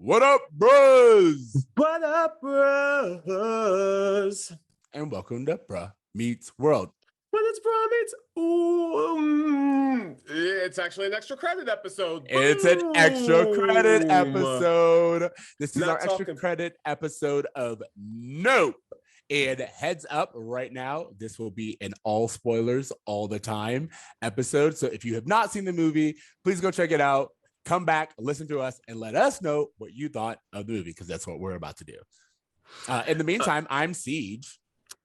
What up, bros? What up, bros? And welcome to Bruh Meets World. When it's Bromance, it's actually an extra credit episode. It's an extra credit Boom. episode. This is Not our extra talking- credit episode of Nope. And heads up right now, this will be an all spoilers all the time episode. So if you have not seen the movie, please go check it out. Come back, listen to us, and let us know what you thought of the movie, because that's what we're about to do. In the meantime, I'm Ceej.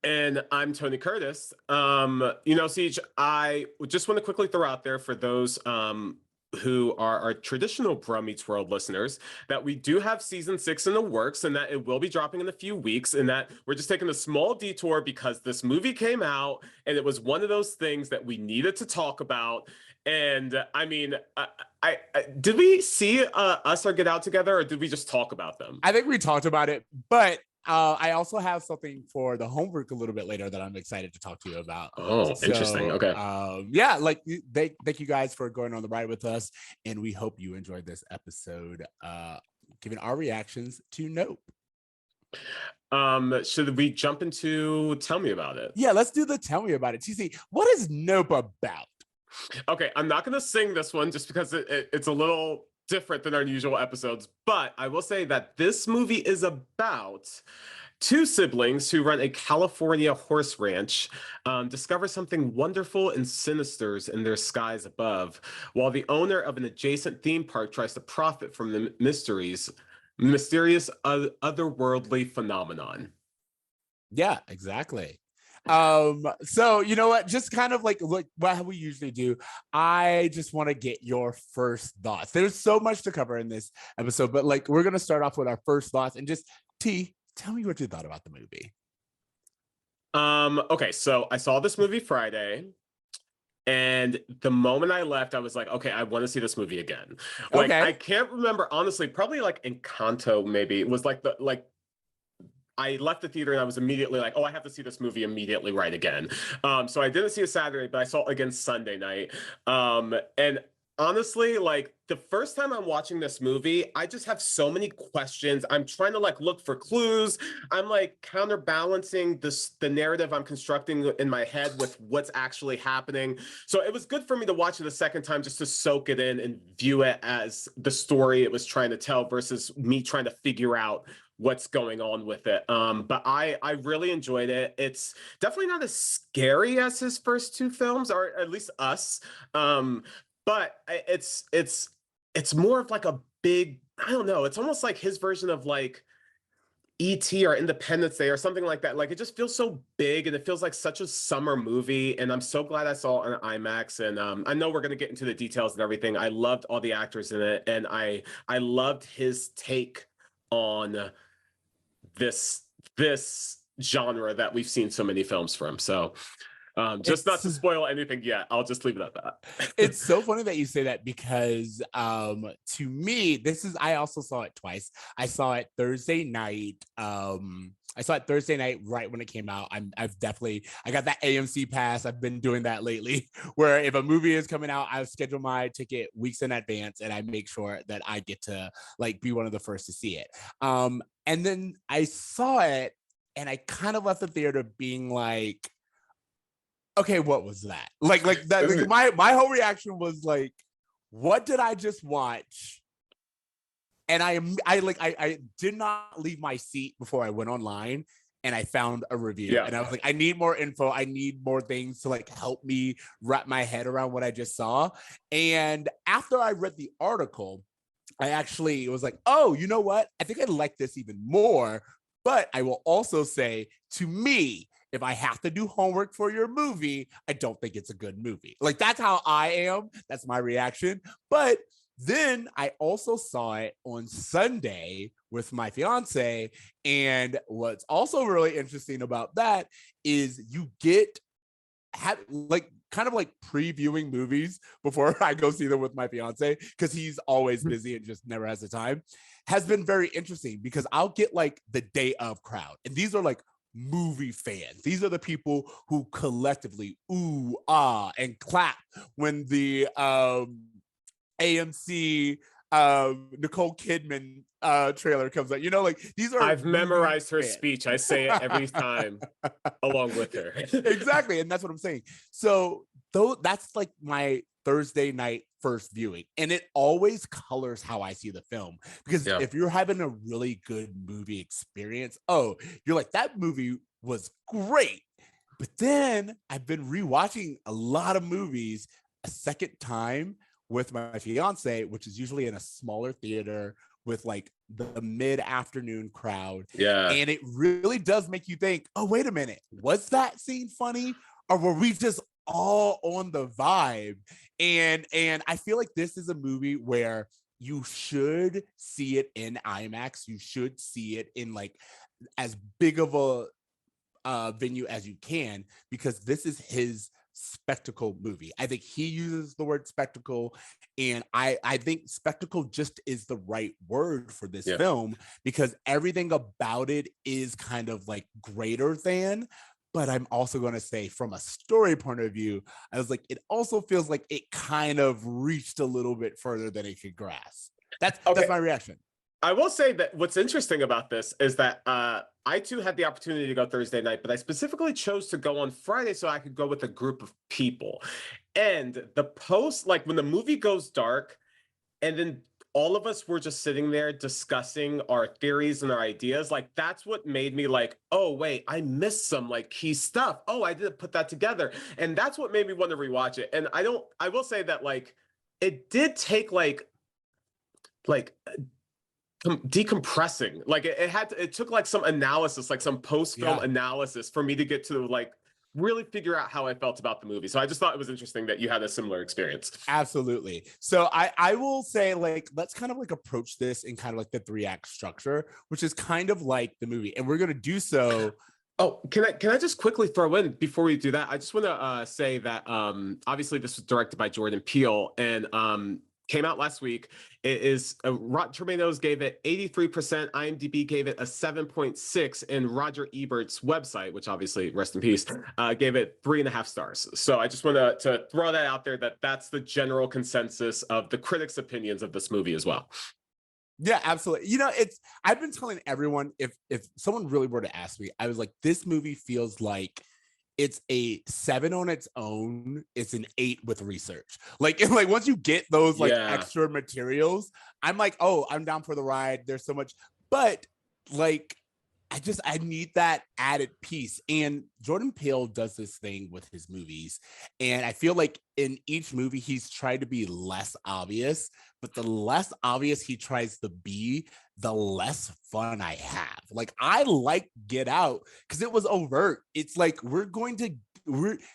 And I'm Tony Curtis. Ceej, I just want to quickly throw out there for those who are our traditional Bruh Meets World listeners that we do have season 6 in the works, and that it will be dropping in a few weeks, and that we're just taking a small detour because this movie came out and it was one of those things that we needed to talk about. And I mean, I did we see Us or Get Out together, or did we just talk about them? I think we talked about it, but I also have something for the homework a little bit later that I'm excited to talk to you about. Oh, so, interesting. Okay. Yeah, like thank you guys for going on the ride with us, and we hope you enjoyed this episode, giving our reactions to Nope. Should we jump into Tell Me About It? Yeah, let's do the Tell Me About It. TC, what is Nope about? Okay, I'm not going to sing this one just because it's a little different than our usual episodes, but I will say that this movie is about two siblings who run a California horse ranch, discover something wonderful and sinister in their skies above, while the owner of an adjacent theme park tries to profit from the mysterious otherworldly phenomenon. Yeah, exactly. So you know what, just kind of like what we usually do, I just want to get your first thoughts. There's so much to cover in this episode, but like we're gonna start off with our first thoughts, and just tell me what you thought about the movie. Okay, so I saw this movie Friday, and the moment I left, I was like, okay, I want to see this movie again. Like, Okay. I can't remember, honestly, probably like Encanto, maybe. It was like I left the theater and I was immediately like, oh, I have to see this movie immediately right again. So I didn't see it Saturday, but I saw it again Sunday night. And honestly, like the first time I'm watching this movie, I just have so many questions. I'm trying to like look for clues. I'm like counterbalancing the narrative I'm constructing in my head with what's actually happening. So it was good for me to watch it a second time just to soak it in and view it as the story it was trying to tell versus me trying to figure out what's going on with it. But I really enjoyed it. It's definitely not as scary as his first two films, or at least Us. But it's more of like a big, I don't know, it's almost like his version of like E.T. or Independence Day or something like that. Like it just feels so big and it feels like such a summer movie. And I'm so glad I saw it on IMAX. And I know we're gonna get into the details and everything. I loved all the actors in it, and I loved his take on this genre that we've seen so many films from. So just not to spoil anything yet, I'll just leave it at that. It's so funny that you say that, because to me, I also saw it twice. I saw it Thursday night. Right when it came out. I got that AMC pass. I've been doing that lately, where if a movie is coming out, I schedule my ticket weeks in advance, and I make sure that I get to like be one of the first to see it. And then I saw it, and I kind of left the theater being like, okay, what was that? Like that. Like, my whole reaction was like, what did I just watch? And I did not leave my seat before I went online and I found a review. Yeah. And I was like, I need more info. I need more things to like help me wrap my head around what I just saw. And after I read the article, I actually was like, oh, you know what? I think I like this even more. But I will also say, to me, if I have to do homework for your movie, I don't think it's a good movie. Like, that's how I am. That's my reaction. But then I also saw it on Sunday with my fiance. And what's also really interesting about that is you get kind of like previewing movies before I go see them with my fiance, because he's always busy and just never has the time, has been very interesting, because I'll get like the day of crowd. And these are like movie fans. These are the people who collectively ooh, ah, and clap when the AMC Nicole Kidman trailer comes out. Like these are I've memorized her fans. speech. I say it every time along with her. Exactly. And that's what I'm saying. So though that's like my Thursday night first viewing, and it always colors how I see the film, because Yeah. if you're having a really good movie experience, you're like, that movie was great. But then I've been rewatching a lot of movies a second time with my fiance, which is usually in a smaller theater with like the mid-afternoon crowd. Yeah. And it really does make you think, oh, wait a minute, was that scene funny? Or were we just all on the vibe? And I feel like this is a movie where you should see it in IMAX. You should see it in like as big of a venue as you can, because this is his spectacle movie. I think he uses the word spectacle, and I think spectacle just is the right word for this film, because everything about it is kind of like greater than. But I'm also going to say, from a story point of view, I was like, it also feels like it kind of reached a little bit further than it could grasp. That's my reaction. I will say that what's interesting about this is that I too had the opportunity to go Thursday night, but I specifically chose to go on Friday so I could go with a group of people. And the post, like when the movie goes dark, and then all of us were just sitting there discussing our theories and our ideas, like that's what made me like, oh wait, I missed some like key stuff. Oh, I didn't put that together. And that's what made me want to rewatch it. And I will say that like it did take like decompressing. Like it took like some analysis, like some post-film analysis for me to get to like really figure out how I felt about the movie. So I just thought it was interesting that you had a similar experience. Absolutely. So I will say, like, let's kind of like approach this in kind of like the 3-act structure, which is kind of like the movie. And we're going to do so. Oh, can I just quickly throw in before we do that? I just want to say that obviously this was directed by Jordan Peele, and came out last week. It is Rotten Tomatoes gave it 83%, IMDb gave it a 7.6, and Roger Ebert's website, which obviously rest in peace, gave it 3.5 stars. So I just want to throw that out there, that that's the general consensus of the critics' opinions of this movie as well. Yeah, absolutely. I've been telling everyone, if someone really were to ask me, I was like, this movie feels like it's a 7 on its own. It's an 8 with research. Like once you get those like extra materials, I'm like, oh, I'm down for the ride. There's so much, but like, I need that added piece. And Jordan Peele does this thing with his movies. And I feel like in each movie, he's tried to be less obvious, but the less obvious he tries to be, the less fun I have. Like, I like Get Out because it was overt. It's like,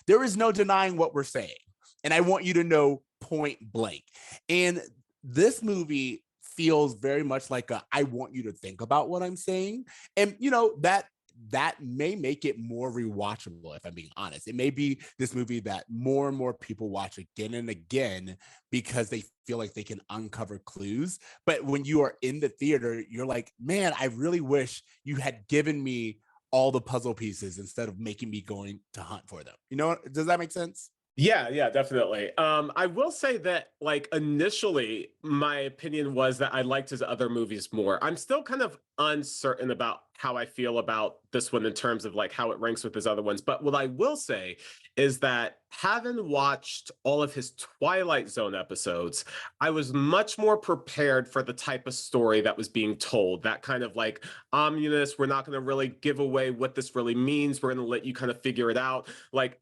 there is no denying what we're saying. And I want you to know point blank. And this movie feels very much like I want you to think about what I'm saying. And, that may make it more rewatchable, if I'm being honest. It may be this movie that more and more people watch again and again because they feel like they can uncover clues. But when you are in the theater, you're like, man, I really wish you had given me all the puzzle pieces instead of making me going to hunt for them. Does that make sense? Yeah, definitely. I will say that, like, initially, my opinion was that I liked his other movies more. I'm still kind of uncertain about how I feel about this one in terms of like how it ranks with his other ones. But what I will say is that having watched all of his Twilight Zone episodes, I was much more prepared for the type of story that was being told. That kind of like ominous, we're not going to really give away what this really means. We're going to let you kind of figure it out. Like,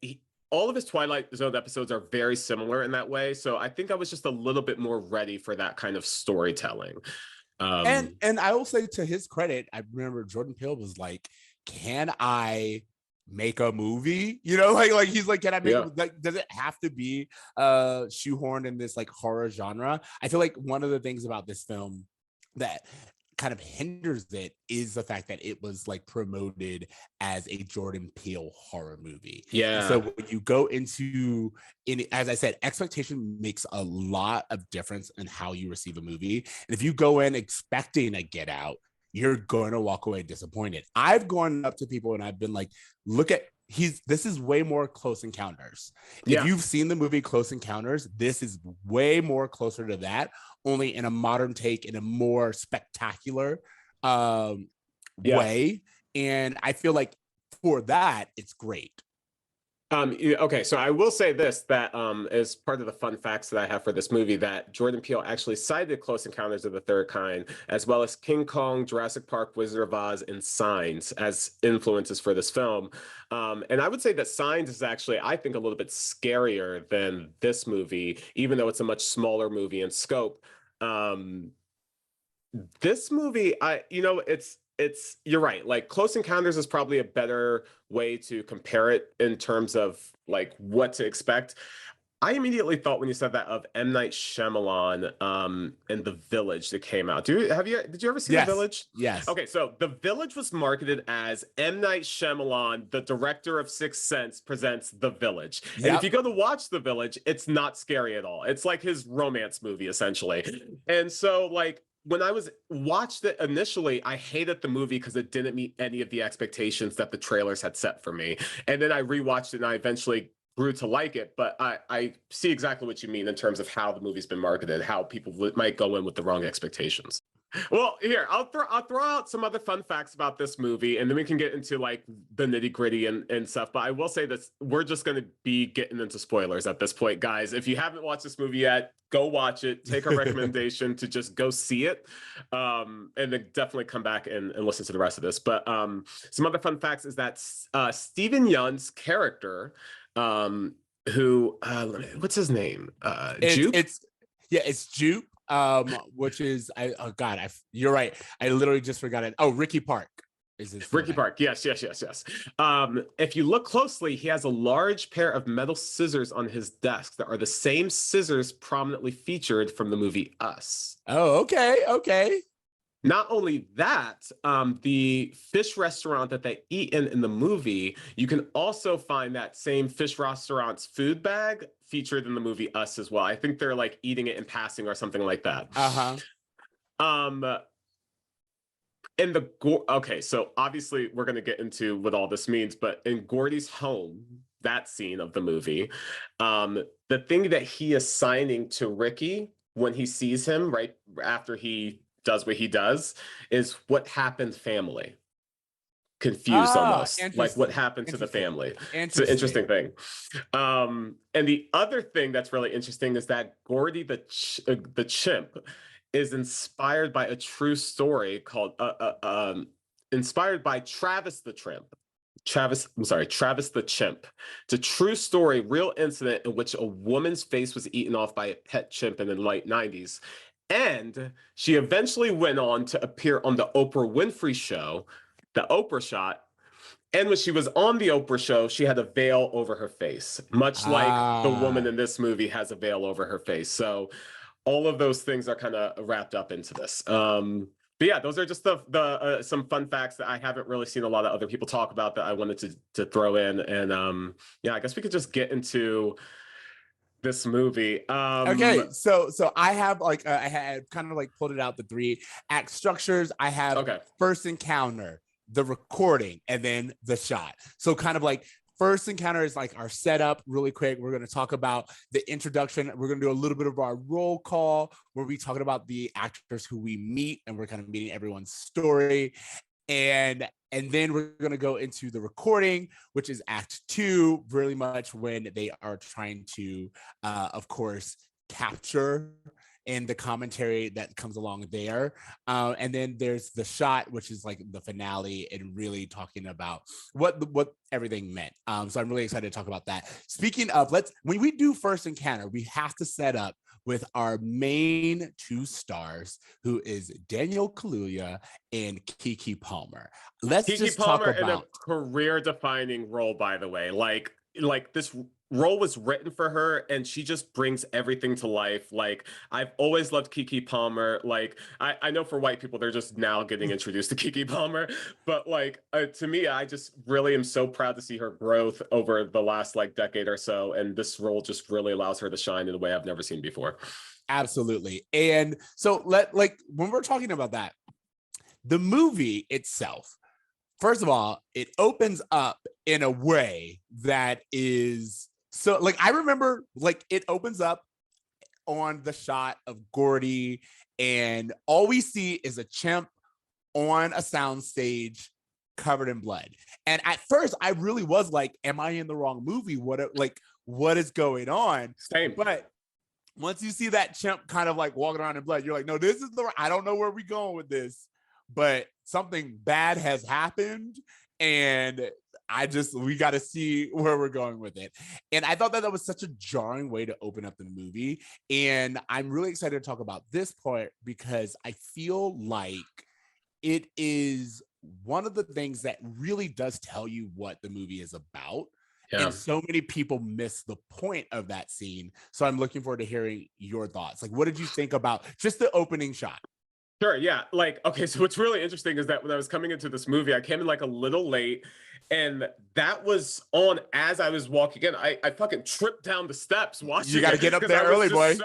all of his Twilight Zone episodes are very similar in that way. So I think I was just a little bit more ready for that kind of storytelling. And I will say, to his credit, I remember Jordan Peele was like, can I make a movie? Like he's like, can I make like, does it have to be shoehorned in this like horror genre? I feel like one of the things about this film that kind of hinders it is the fact that it was like promoted as a Jordan Peele horror movie. Yeah. And so when you go as I said, expectation makes a lot of difference in how you receive a movie. And if you go in expecting a Get Out, you're going to walk away disappointed. I've gone up to people and I've been like, look at this is way more Close Encounters. If Yeah. you've seen the movie Close Encounters, this is way more closer to that, only in a modern take, in a more spectacular Yeah. way. And I feel like for that, it's great. Okay, so I will say this, that as part of the fun facts that I have for this movie, that Jordan Peele actually cited Close Encounters of the Third Kind, as well as King Kong, Jurassic Park, Wizard of Oz, and Signs as influences for this film. And I would say that Signs is actually, I think, a little bit scarier than this movie, even though it's a much smaller movie in scope. This movie, it's you're right. Like Close Encounters is probably a better way to compare it in terms of like what to expect. I immediately thought when you said that of M. Night Shyamalan and The Village that came out. Did you ever see The Yes. Village? Yes. Okay, so The Village was marketed as M. Night Shyamalan, the director of Sixth Sense, presents The Village. And if Yep. you go to watch The Village, it's not scary at all. It's like his romance movie, essentially. And so, like, when I watched it initially, I hated the movie because it didn't meet any of the expectations that the trailers had set for me. And then I rewatched it and I eventually grew to like it. But I see exactly what you mean in terms of how the movie's been marketed, how people might go in with the wrong expectations. Well, here, I'll throw out some other fun facts about this movie, and then we can get into like the nitty-gritty and stuff. But I will say that we're just going to be getting into spoilers at this point, guys. If you haven't watched this movie yet, go watch it. Take our recommendation to just go see it, and then definitely come back and listen to the rest of this. But some other fun facts is that Steven Yeun's character, who what's his name? Jupe? It's Jupe. Which is you're right. I literally just forgot it. Oh, Ricky Park is his Ricky name. Park. Yes. If you look closely, he has a large pair of metal scissors on his desk that are the same scissors prominently featured from the movie Us. Oh, okay. Not only that, the fish restaurant that they eat in the movie, you can also find that same fish restaurant's food bag featured in the movie Us as well. I think they're like eating it in passing or something like that. Okay, so obviously we're going to get into what all this means, but in Gordy's home, that scene of the movie, the thing that he is signing to Ricky when he sees him right after he does what he does is what happened family. Confused almost, like what happened to the family. It's an interesting thing. And the other thing that's really interesting is that Gordy the chimp is inspired by a true story called inspired by Travis the Chimp. Travis the Chimp. It's a true story, real incident in which a woman's face was eaten off by a pet chimp in the late 90s. And she eventually went on to appear on the Oprah Winfrey Show, the Oprah Shot. And when she was on the Oprah Show, she had a veil over her face, much like the woman in this movie has a veil over her face. So all of those things are kind of wrapped up into this. But yeah, those are just the some fun facts that I haven't really seen a lot of other people talk about that I wanted to throw in. And yeah, I guess we could just get into this movie. Okay, so I have like I had kind of like pulled it out the 3-act structures. I have first encounter, the recording, and then the shot. So kind of like first encounter is like our setup really quick. We're going to talk about the introduction. We're going to do a little bit of our roll call where we talking about the actors who we meet, and we're kind of meeting everyone's story. And then we're going to go into the recording, which is act 2, really much when they are trying to, of course, capture and the commentary that comes along there. And then there's the shot, which is like the finale and really talking about what everything meant. So I'm really excited to talk about that. Speaking of, when we do first encounter, we have to set up with our main 2 stars, who is Daniel Kaluuya and Keke Palmer. Keke Palmer in a career-defining role, by the way. Like this role was written for her, and she just brings everything to life. Like, I've always loved Keke Palmer. Like, I know for white people, they're just now getting introduced to Keke Palmer, but like to me, I just really am so proud to see her growth over the last like decade or so, and this role just really allows her to shine in a way I've never seen before. Absolutely. And so when we're talking about that, the movie itself, first of all, it opens up in a way that is so like I remember like it opens up on the shot of Gordy, and all we see is a chimp on a sound stage covered in blood. And at first, I really was like, "Am I in the wrong movie? What is going on?" Same. But once you see that chimp kind of like walking around in blood, you're like, "No, this is the. I don't know where we're going with this, but something bad has happened, and we got to see where we're going with it." And I thought that was such a jarring way to open up the movie. And I'm really excited to talk about this part because I feel like it is one of the things that really does tell you what the movie is about. Yeah. And so many people miss the point of that scene. So I'm looking forward to hearing your thoughts. Like, what did you think about just the opening shot? Sure, yeah. Like, okay, so what's really interesting is that when I was coming into this movie, I came in like a little late, and that was on as I was walking in. I fucking tripped down the steps watching You got to it get up 'cause there I was early, boy. just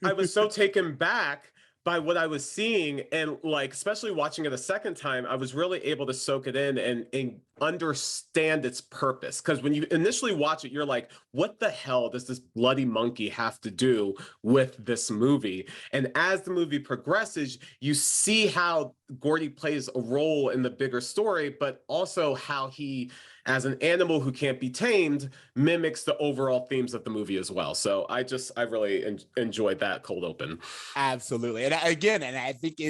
I was so taken back by what I was seeing, and like especially watching it a second time, I was really able to soak it in and understand its purpose. Because when you initially watch it, you're like, what the hell does this bloody monkey have to do with this movie? And as the movie progresses, you see how Gordy plays a role in the bigger story, but also how he, as an animal who can't be tamed, mimics the overall themes of the movie as well. So I really enjoyed that cold open. Absolutely. And I think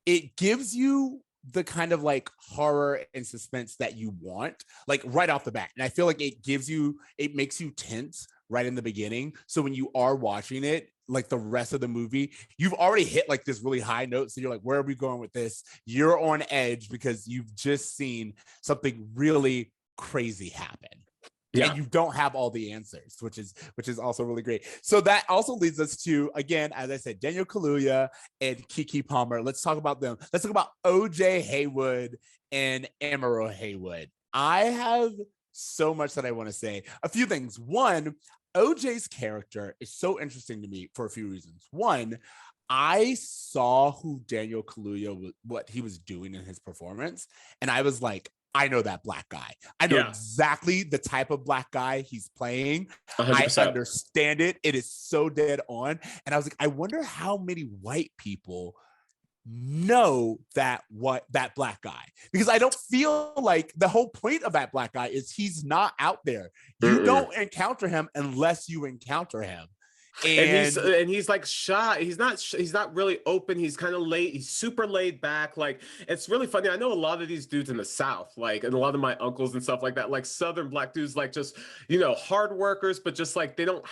it gives you the kind of like horror and suspense that you want, like right off the bat. And I feel like it makes you tense right in the beginning. So when you are watching it, like the rest of the movie, you've already hit like this really high note. So you're like, where are we going with this? You're on edge because you've just seen something really crazy happen. Yeah. And you don't have all the answers, which is also really great. So that also leads us to, again, as I said, Daniel Kaluuya and Keke Palmer. Let's talk about them. Let's talk about OJ Haywood and Emerald Haywood. I have so much that I want to say. A few things. One, OJ's character is so interesting to me for a few reasons. One, I saw who Daniel Kaluuya, what he was doing in his performance, and I was like, I know that black guy. I know exactly the type of black guy he's playing. 100%. I understand it. It is so dead on. And I was like, I wonder how many white people know that black guy, because I don't feel like the whole point of that black guy is he's not out there. You don't encounter him unless you encounter him. And he's like shy. He's not really open. He's kind of late. He's super laid back. Like, it's really funny. I know a lot of these dudes in the South, like, and a lot of my uncles and stuff like that, like Southern black dudes, like just, hard workers, but just like they don't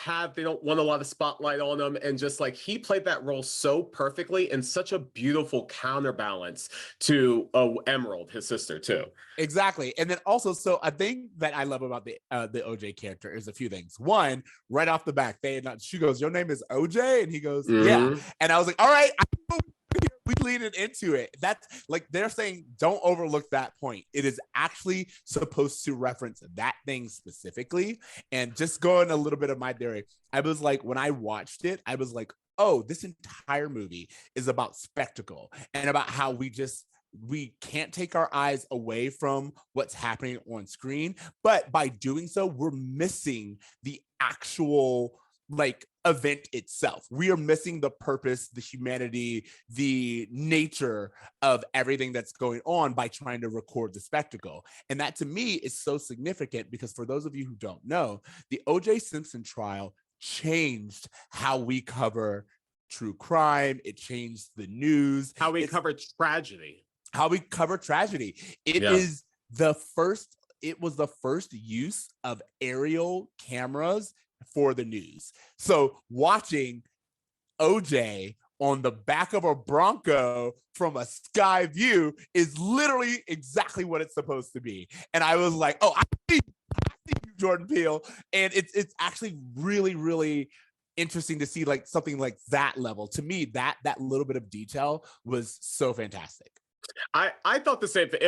want a lot of spotlight on them. And just like he played that role so perfectly, and such a beautiful counterbalance to Emerald, his sister, too. Exactly. And then also, so a thing that I love about the OJ character is a few things. One, right off the back, she goes, "Your name is OJ?" And he goes, "Yeah." And I was like, all right, we leaning into it. That's like, they're saying, don't overlook that point. It is actually supposed to reference that thing specifically. And just going a little bit of my theory, I was like, when I watched it, I was like, oh, this entire movie is about spectacle and about how we can't take our eyes away from what's happening on screen. But by doing so, we're missing the actual like event itself. We are missing the purpose, the humanity, the nature of everything that's going on by trying to record the spectacle. And that to me is so significant, because for those of you who don't know, the O.J. Simpson trial changed how we cover true crime. It changed the news. How we cover tragedy. It was the first use of aerial cameras for the news. So watching OJ on the back of a Bronco from a sky view is literally exactly what it's supposed to be. And I was like, oh, I see you, Jordan Peele. And it's actually really, really interesting to see like something like that level. To me, that little bit of detail was so fantastic. I thought the same thing.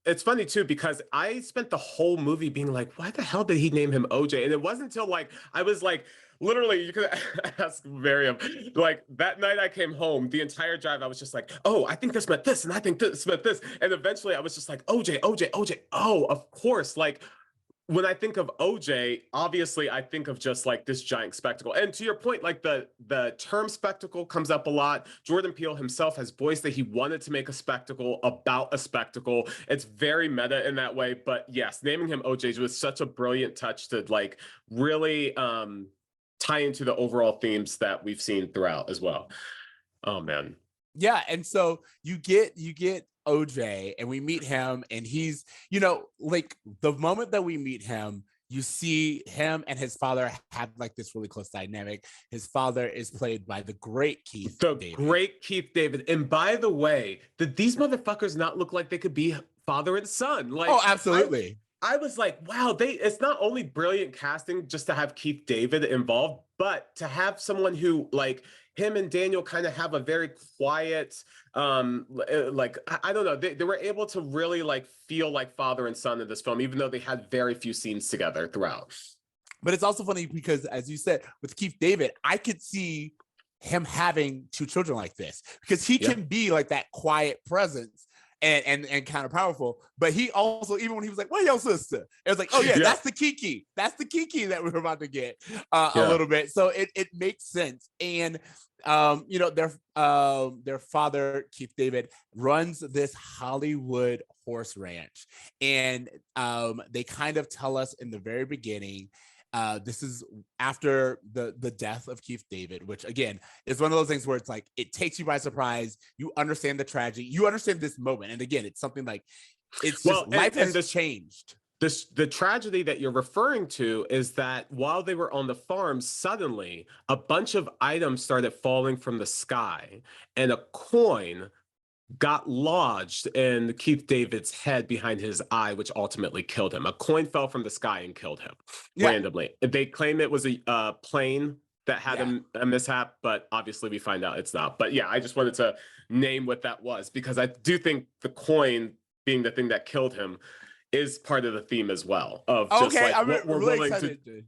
It's funny too, because I spent the whole movie being like, why the hell did he name him OJ? And it wasn't until like I was like, literally, you could ask Miriam. Like that night I came home, the entire drive, I was just like, oh, I think this meant this, and I think this meant this. And eventually I was just like, OJ, OJ, OJ. Oh, of course. Like when I think of OJ, obviously I think of just like this giant spectacle. And to your point, like the term spectacle comes up a lot. Jordan Peele himself has voiced that he wanted to make a spectacle about a spectacle. It's very meta in that way. But yes, naming him OJ was such a brilliant touch to like really tie into the overall themes that we've seen throughout as well. Oh man. Yeah, and so you get OJ, and we meet him, and he's, you know, like the moment that we meet him, you see him and his father have like this really close dynamic. His father is played by the great Keith David. Great Keith David. And by the way, did these motherfuckers not look like they could be father and son? Like, oh, absolutely. I was like, wow, it's not only brilliant casting just to have Keith David involved, but to have someone who like him and Daniel kind of have a very quiet, like, I don't know, they were able to really like feel like father and son in this film, even though they had very few scenes together throughout. But it's also funny because, as you said, with Keith David, I could see him having two children like this, because he can be like that quiet presence and kind of powerful. But he also, even when he was like, "Where's your sister?" It was like, "Oh yeah, that's the Kiki. That's the Kiki that we're about to get a little bit." So it makes sense. And you know, their father, Keith David, runs this Hollywood horse ranch, and they kind of tell us in the very beginning. This is after the death of Keith David, which again is one of those things where it's like it takes you by surprise. You understand the tragedy, you understand this moment, and again, it's something like it's just life has changed. The tragedy that you're referring to is that while they were on the farm, suddenly a bunch of items started falling from the sky, and a coin got lodged in Keith David's head behind his eye, which ultimately killed him. A coin fell from the sky and killed him randomly. They claim it was a plane that had a mishap, but obviously we find out it's not. But yeah, I just wanted to name what that was, because I do think the coin being the thing that killed him is part of the theme as well of just like I'm what we're really willing excited to,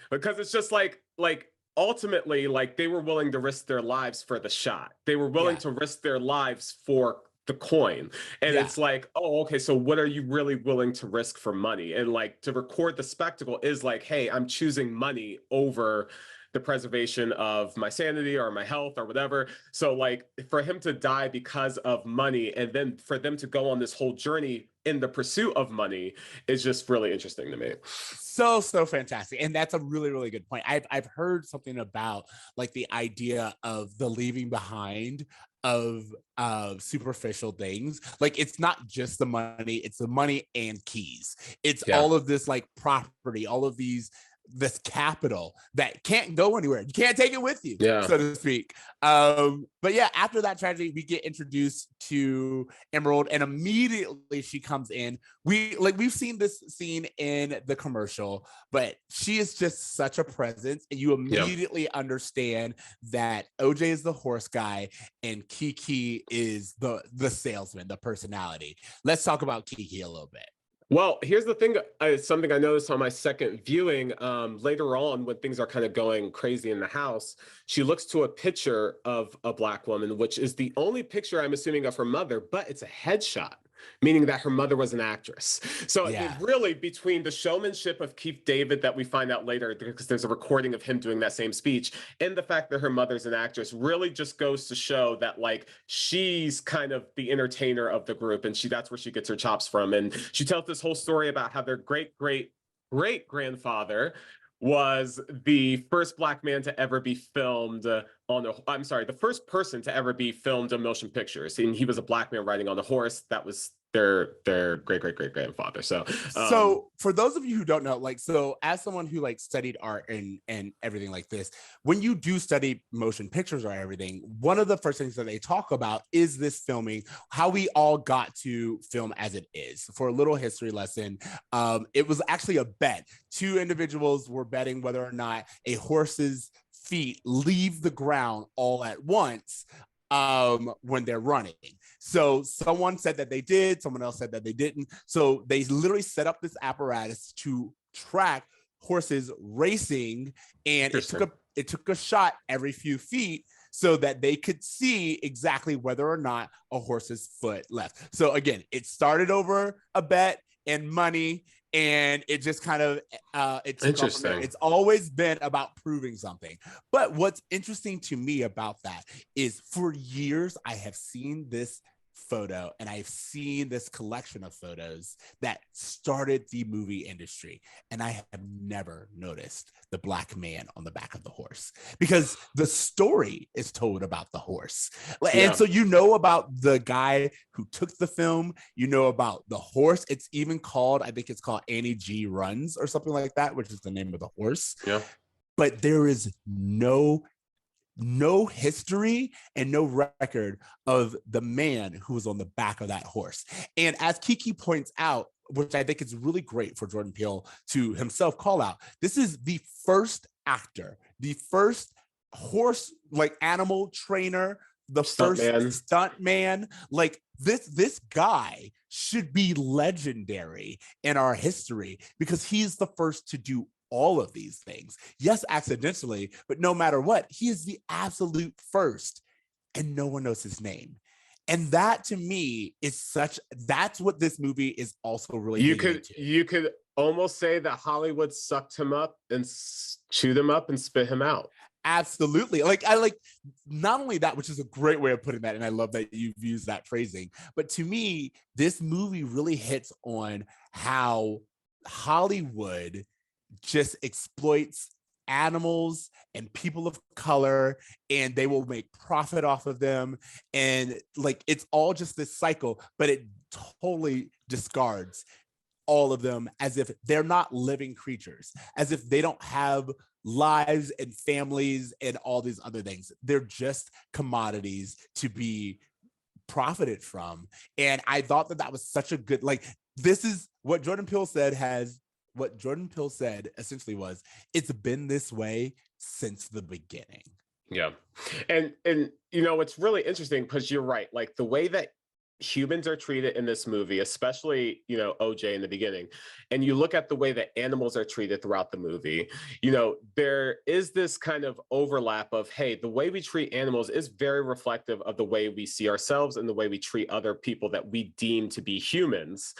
because it's just like ultimately, like they were willing to risk their lives for the shot. They were willing to risk their lives for the coin. And it's like, oh, okay, so what are you really willing to risk for money? And like to record the spectacle is like, hey, I'm choosing money over the preservation of my sanity or my health or whatever. So like for him to die because of money, and then for them to go on this whole journey in the pursuit of money is just really interesting to me. So fantastic. And that's a really, really good point. I've heard something about like the idea of the leaving behind of superficial things. Like it's not just the money, it's the money and keys. It's all of this like property, all of this capital that can't go anywhere. You can't take it with you, so to speak. But yeah, after that tragedy, we get introduced to Emerald, and immediately she comes in. We've seen this scene in the commercial, but she is just such a presence, and you immediately understand that OJ is the horse guy and Kiki is the salesman, the personality. Let's talk about Kiki a little bit. Well, here's the thing, something I noticed on my second viewing, later on when things are kind of going crazy in the house, she looks to a picture of a Black woman, which is the only picture I'm assuming of her mother, but it's a headshot, meaning that her mother was an actress. So it really, between the showmanship of Keith David that we find out later, because there's a recording of him doing that same speech, and the fact that her mother's an actress really just goes to show that like she's kind of the entertainer of the group, and that's where she gets her chops from. And she tells this whole story about how their great grandfather was the first Black man to ever be filmed the first person to ever be filmed in motion pictures. And he was a Black man riding on a horse. That was their great grandfather. So for those of you who don't know, like, so as someone who like studied art and everything like this, when you do study motion pictures or everything, one of the first things that they talk about is this filming, how we all got to film as it is. For a little history lesson, it was actually a bet. Two individuals were betting whether or not a horse's feet leave the ground all at once when they're running. So someone said that they did, someone else said that they didn't. So they literally set up this apparatus to track horses racing, and it took a shot every few feet so that they could see exactly whether or not a horse's foot left. So again, it started over a bet and money, and it just kind of it took off from there. It's always been about proving something. But what's interesting to me about that is for years I have seen this photo and I've seen this collection of photos that started the movie industry, and I have never noticed the black man on the back of the horse, because the story is told about the horse. And so you know about the guy who took the film, you know about the horse. It's even called, I think it's called Annie G Runs or something like that, which is the name of the horse. But there is no history and no record of the man who was on the back of that horse. And as Kiki points out, which I think is really great for Jordan Peele to himself call out, this is the first actor, the first horse, like animal trainer, the first stunt man. Like this guy should be legendary in our history because he's the first to do all of these things. Yes, accidentally, but no matter what, he is the absolute first, and no one knows his name. And that to me is that's what this movie is also really. You could almost say that Hollywood sucked him up and chewed him up and spit him out. Absolutely. I like not only that, which is a great way of putting that, and I love that you've used that phrasing, but to me, this movie really hits on how Hollywood just exploits animals and people of color, and they will make profit off of them. And like, it's all just this cycle, but it totally discards all of them as if they're not living creatures, as if they don't have lives and families and all these other things. They're just commodities to be profited from. And I thought that was such a good, like, this is what Jordan Peele said essentially was, it's been this way since the beginning. Yeah. And you know, it's really interesting because you're right. Like the way that humans are treated in this movie, especially, you know, OJ in the beginning, and you look at the way that animals are treated throughout the movie, you know, there is this kind of overlap of, hey, the way we treat animals is very reflective of the way we see ourselves and the way we treat other people that we deem to be humans.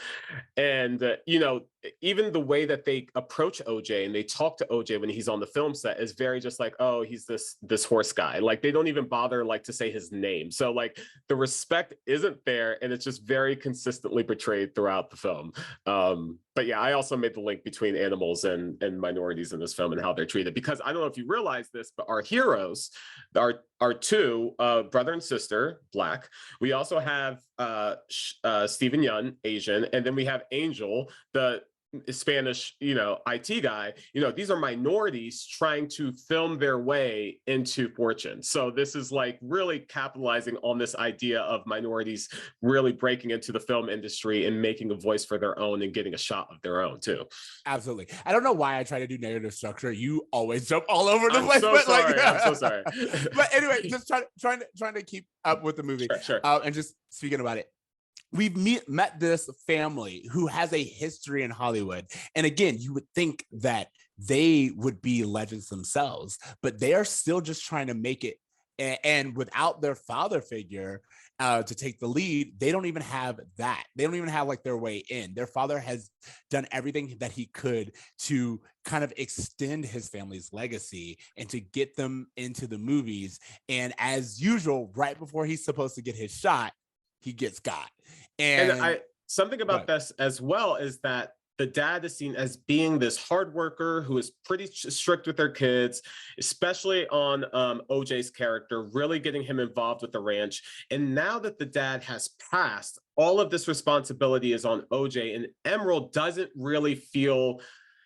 And, you know, even the way that they approach OJ and they talk to OJ when he's on the film set is very just like, oh, he's this horse guy. Like they don't even bother like to say his name. So like the respect isn't there, and it's just very consistently portrayed throughout the film. But yeah, I also made the link between animals and minorities in this film and how they're treated, because I don't know if you realize this, but our heroes are two, brother and sister, Black. We also have Stephen Yun, Asian, and then we have Angel, the Spanish, you know, IT guy. You know, these are minorities trying to film their way into fortune. So this is like really capitalizing on this idea of minorities really breaking into the film industry and making a voice for their own and getting a shot of their own too. Absolutely. I don't know why I try to do narrative structure. You always jump all over the place. I'm so sorry. But anyway, just trying to keep up with the movie. Sure. And just speaking about it. We've met this family who has a history in Hollywood. And again, you would think that they would be legends themselves, but they are still just trying to make it. And without their father figure to take the lead, they don't even have that. They don't even have like their way in. Their father has done everything that he could to kind of extend his family's legacy and to get them into the movies. And as usual, right before he's supposed to get his shot, he gets got. And something about this as well is that the dad is seen as being this hard worker who is pretty strict with their kids, especially on OJ's character, really getting him involved with the ranch. And now that the dad has passed, all of this responsibility is on OJ, and Emerald doesn't really feel,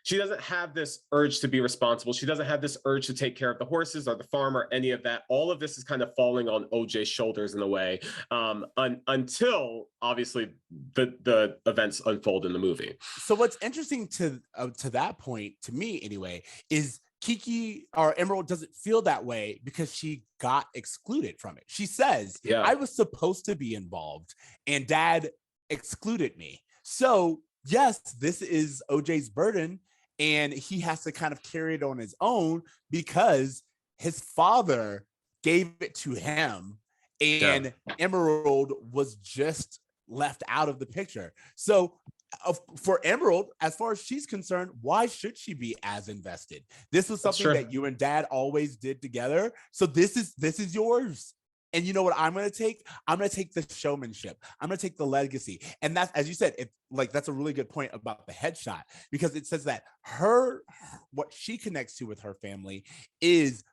she doesn't have this urge to be responsible. She doesn't have this urge to take care of the horses or the farm or any of that. All of this is kind of falling on OJ's shoulders in a way, until obviously the events unfold in the movie. So what's interesting to that point, to me anyway, is Kiki or Emerald doesn't feel that way because she got excluded from it. She says, I was supposed to be involved and dad excluded me. So yes, this is OJ's burden. and he has to kind of carry it on his own because his father gave it to him, and Emerald was just left out of the picture. So for Emerald, as far as she's concerned, why should she be as invested? This was something that you and Dad always did together. So this is yours. And you know what I'm going to take? I'm going to take the showmanship. I'm going to take the legacy. And that's, as you said, that's a really good point about the headshot, because it says that what she connects to with her family is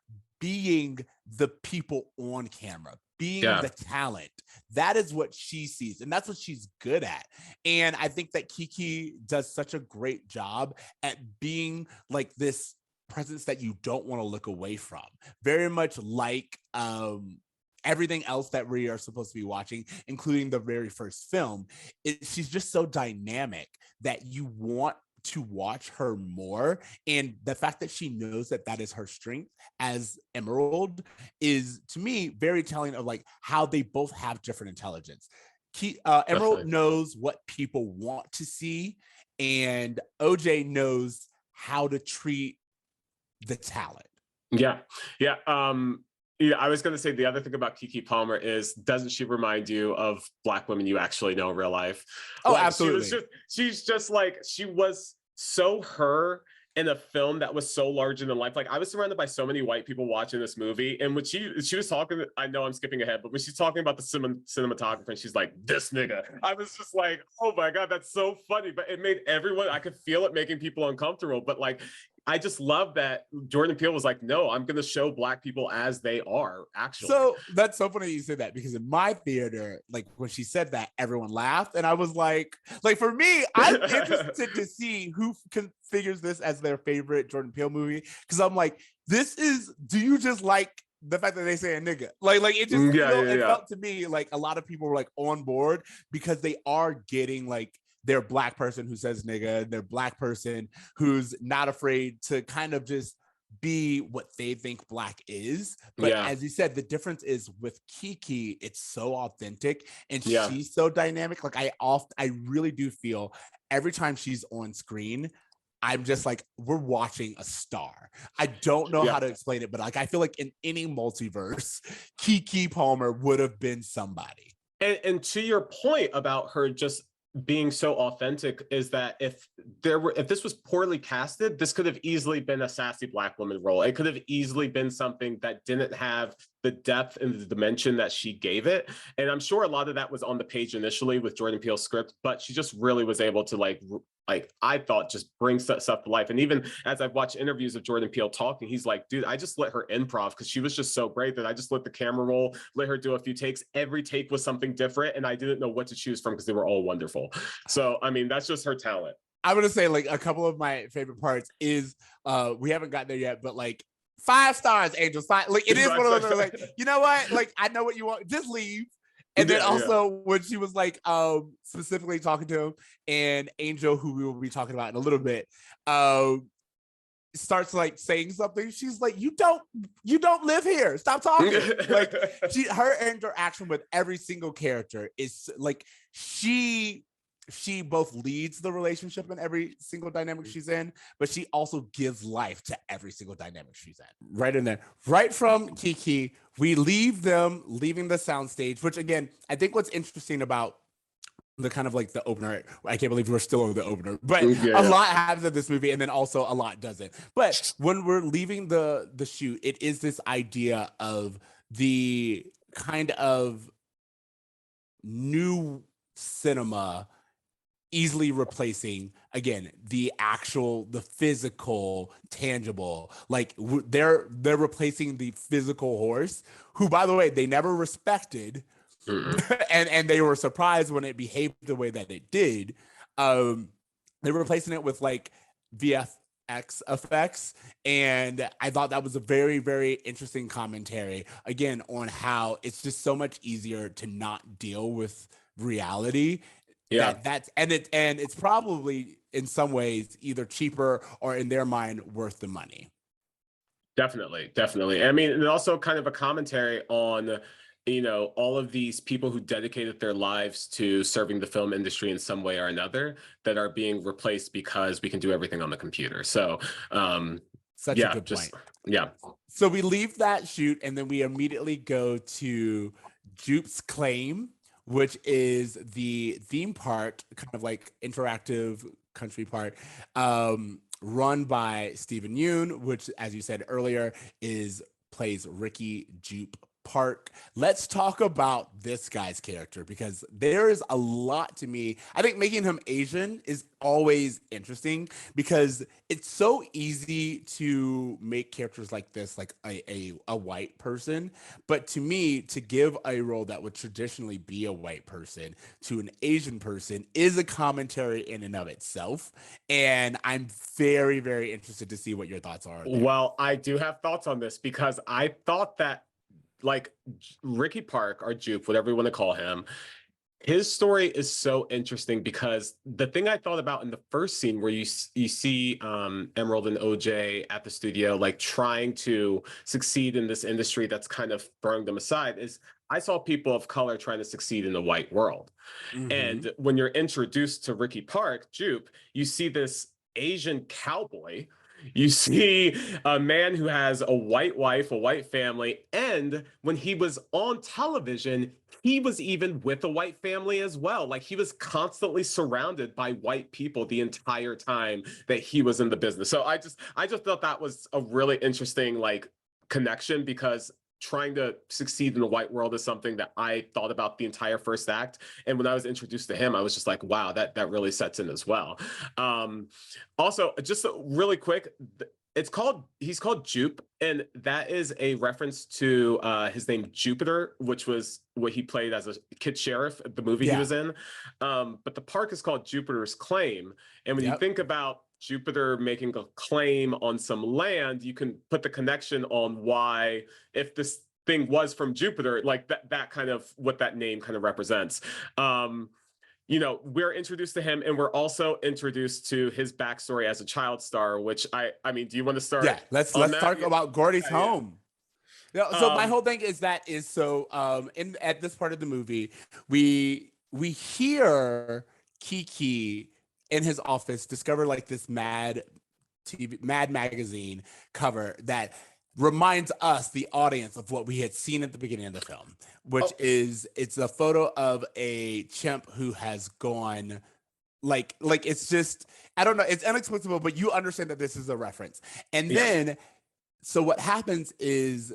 being the people on camera, being the talent. That is what she sees, and that's what she's good at. And I think that Kiki does such a great job at being like this presence that you don't want to look away from. Very much like everything else that we are supposed to be watching, including the very first film. She's just so dynamic that you want to watch her more. And the fact that she knows that that is her strength as Emerald is, to me, very telling of like how they both have different intelligence. Emerald knows what people want to see, and OJ knows how to treat the talent. Yeah. I was going to say the other thing about Keke Palmer is, doesn't she remind you of Black women you actually know in real life? Oh, like, absolutely. She's just like, she was so her in a film that was so larger than life. Like, I was surrounded by so many white people watching this movie, and when she was talking, I know I'm skipping ahead, but when she's talking about the cinematographer and she's like, this nigga, I was just like, oh my God, that's so funny. But it made everyone, I could feel it making people uncomfortable. But like, I just love that Jordan Peele was like, no, I'm going to show Black people as they are, actually. So that's so funny you say that, because in my theater, like when she said that, everyone laughed. And I was like for me, I'm interested to see who configures this as their favorite Jordan Peele movie. Because I'm like, do you just like the fact that they say a nigga? Like it just it felt to me like a lot of people were like on board, because they are getting like their Black person who says nigga, their Black person who's not afraid to kind of just be what they think Black is. But as you said, the difference is with Kiki, it's so authentic and she's so dynamic. Like I really do feel every time she's on screen, I'm just like, we're watching a star. I don't know how to explain it, but like I feel like in any multiverse, Keke Palmer would have been somebody. And to your point about her just being so authentic, is that if this was poorly casted, this could have easily been a sassy Black woman role. It could have easily been something that didn't have the depth and the dimension that she gave it. And I'm sure a lot of that was on the page initially with Jordan Peele's script, but she just really was able to like I thought just bring stuff to life. And even as I've watched interviews of Jordan Peele talking, he's like, dude, I just let her improv because she was just so great that I just let the camera roll, let her do a few takes. Every take was something different, and I didn't know what to choose from because they were all wonderful. So, I mean, that's just her talent. I'm going to say like a couple of my favorite parts is, we haven't gotten there yet, but like 5 stars, Angel. Like it is one of those like, you know what? Like, I know what you want. Just leave. And then also when she was like specifically talking to him, and Angel, who we will be talking about in a little bit, starts like saying something. She's like, you don't live here. Stop talking. Like her interaction with every single character is like, she both leads the relationship in every single dynamic she's in, but she also gives life to every single dynamic she's in. Right in there. Right from Kiki, we leave them leaving the soundstage, which again, I think what's interesting about the kind of like the opener, I can't believe we're still over the opener, but a lot happens in this movie, and then also a lot doesn't. But when we're leaving the shoot, it is this idea of the kind of new cinema easily replacing again the physical, tangible. Like they're replacing the physical horse, who by the way they never respected, and they were surprised when it behaved the way that it did. They're replacing it with like VFX effects, and I thought that was a very, very interesting commentary again on how it's just so much easier to not deal with reality. It's probably in some ways either cheaper or in their mind worth the money. Definitely. I mean, and also kind of a commentary on all of these people who dedicated their lives to serving the film industry in some way or another that are being replaced because we can do everything on the computer. So, Such a yeah, good just point. yeah. So we leave that shoot and then we immediately go to Jupe's Claim, which is the theme park, kind of like interactive country park, run by Stephen Yoon, which, as you said earlier, plays Ricky Jupe Park. Let's talk about this guy's character because there is a lot to me. I think making him Asian is always interesting because it's so easy to make characters like this like a white person, but to me, to give a role that would traditionally be a white person to an Asian person is a commentary in and of itself, and I'm very, very interested to see what your thoughts are there. Well, I do have thoughts on this because I thought that like Ricky Park or Jupe, whatever you want to call him, his story is so interesting because the thing I thought about in the first scene where you see Emerald and OJ at the studio like trying to succeed in this industry that's kind of throwing them aside is I saw people of color trying to succeed in the white world. Mm-hmm. And when you're introduced to Ricky Park, Jupe, you see this Asian cowboy. You see a man who has a white wife, a white family, and when he was on television, he was even with a white family as well. Like he was constantly surrounded by white people the entire time that he was in the business. So I just thought that was a really interesting like connection because trying to succeed in the white world is something that I thought about the entire first act. And when I was introduced to him, I was just like, wow, that really sets in as well. Um, Also, just really quick, he's called Jupe, and that is a reference to his name Jupiter, which was what he played as a kid sheriff, the movie he Yeah. was in. But the park is called Jupiter's Claim, and when you Yep. think about Jupiter making a claim on some land, you can put the connection on why, if this thing was from Jupiter, like that kind of what that name kind of represents. Um, we're introduced to him and we're also introduced to his backstory as a child star, which I mean, do you want to Yeah. start on Let's that? talk about Gordy's Yeah. home. No, so my Um, whole thing is so in at this part of the movie, we hear Kiki in his office discover like this Mad magazine cover that reminds us, the audience, of what we had seen at the beginning of the film, which oh, is it's a photo of a chimp who has gone like it's just I don't know, it's inexplicable, but you understand that this is a reference. And yeah. then so what happens is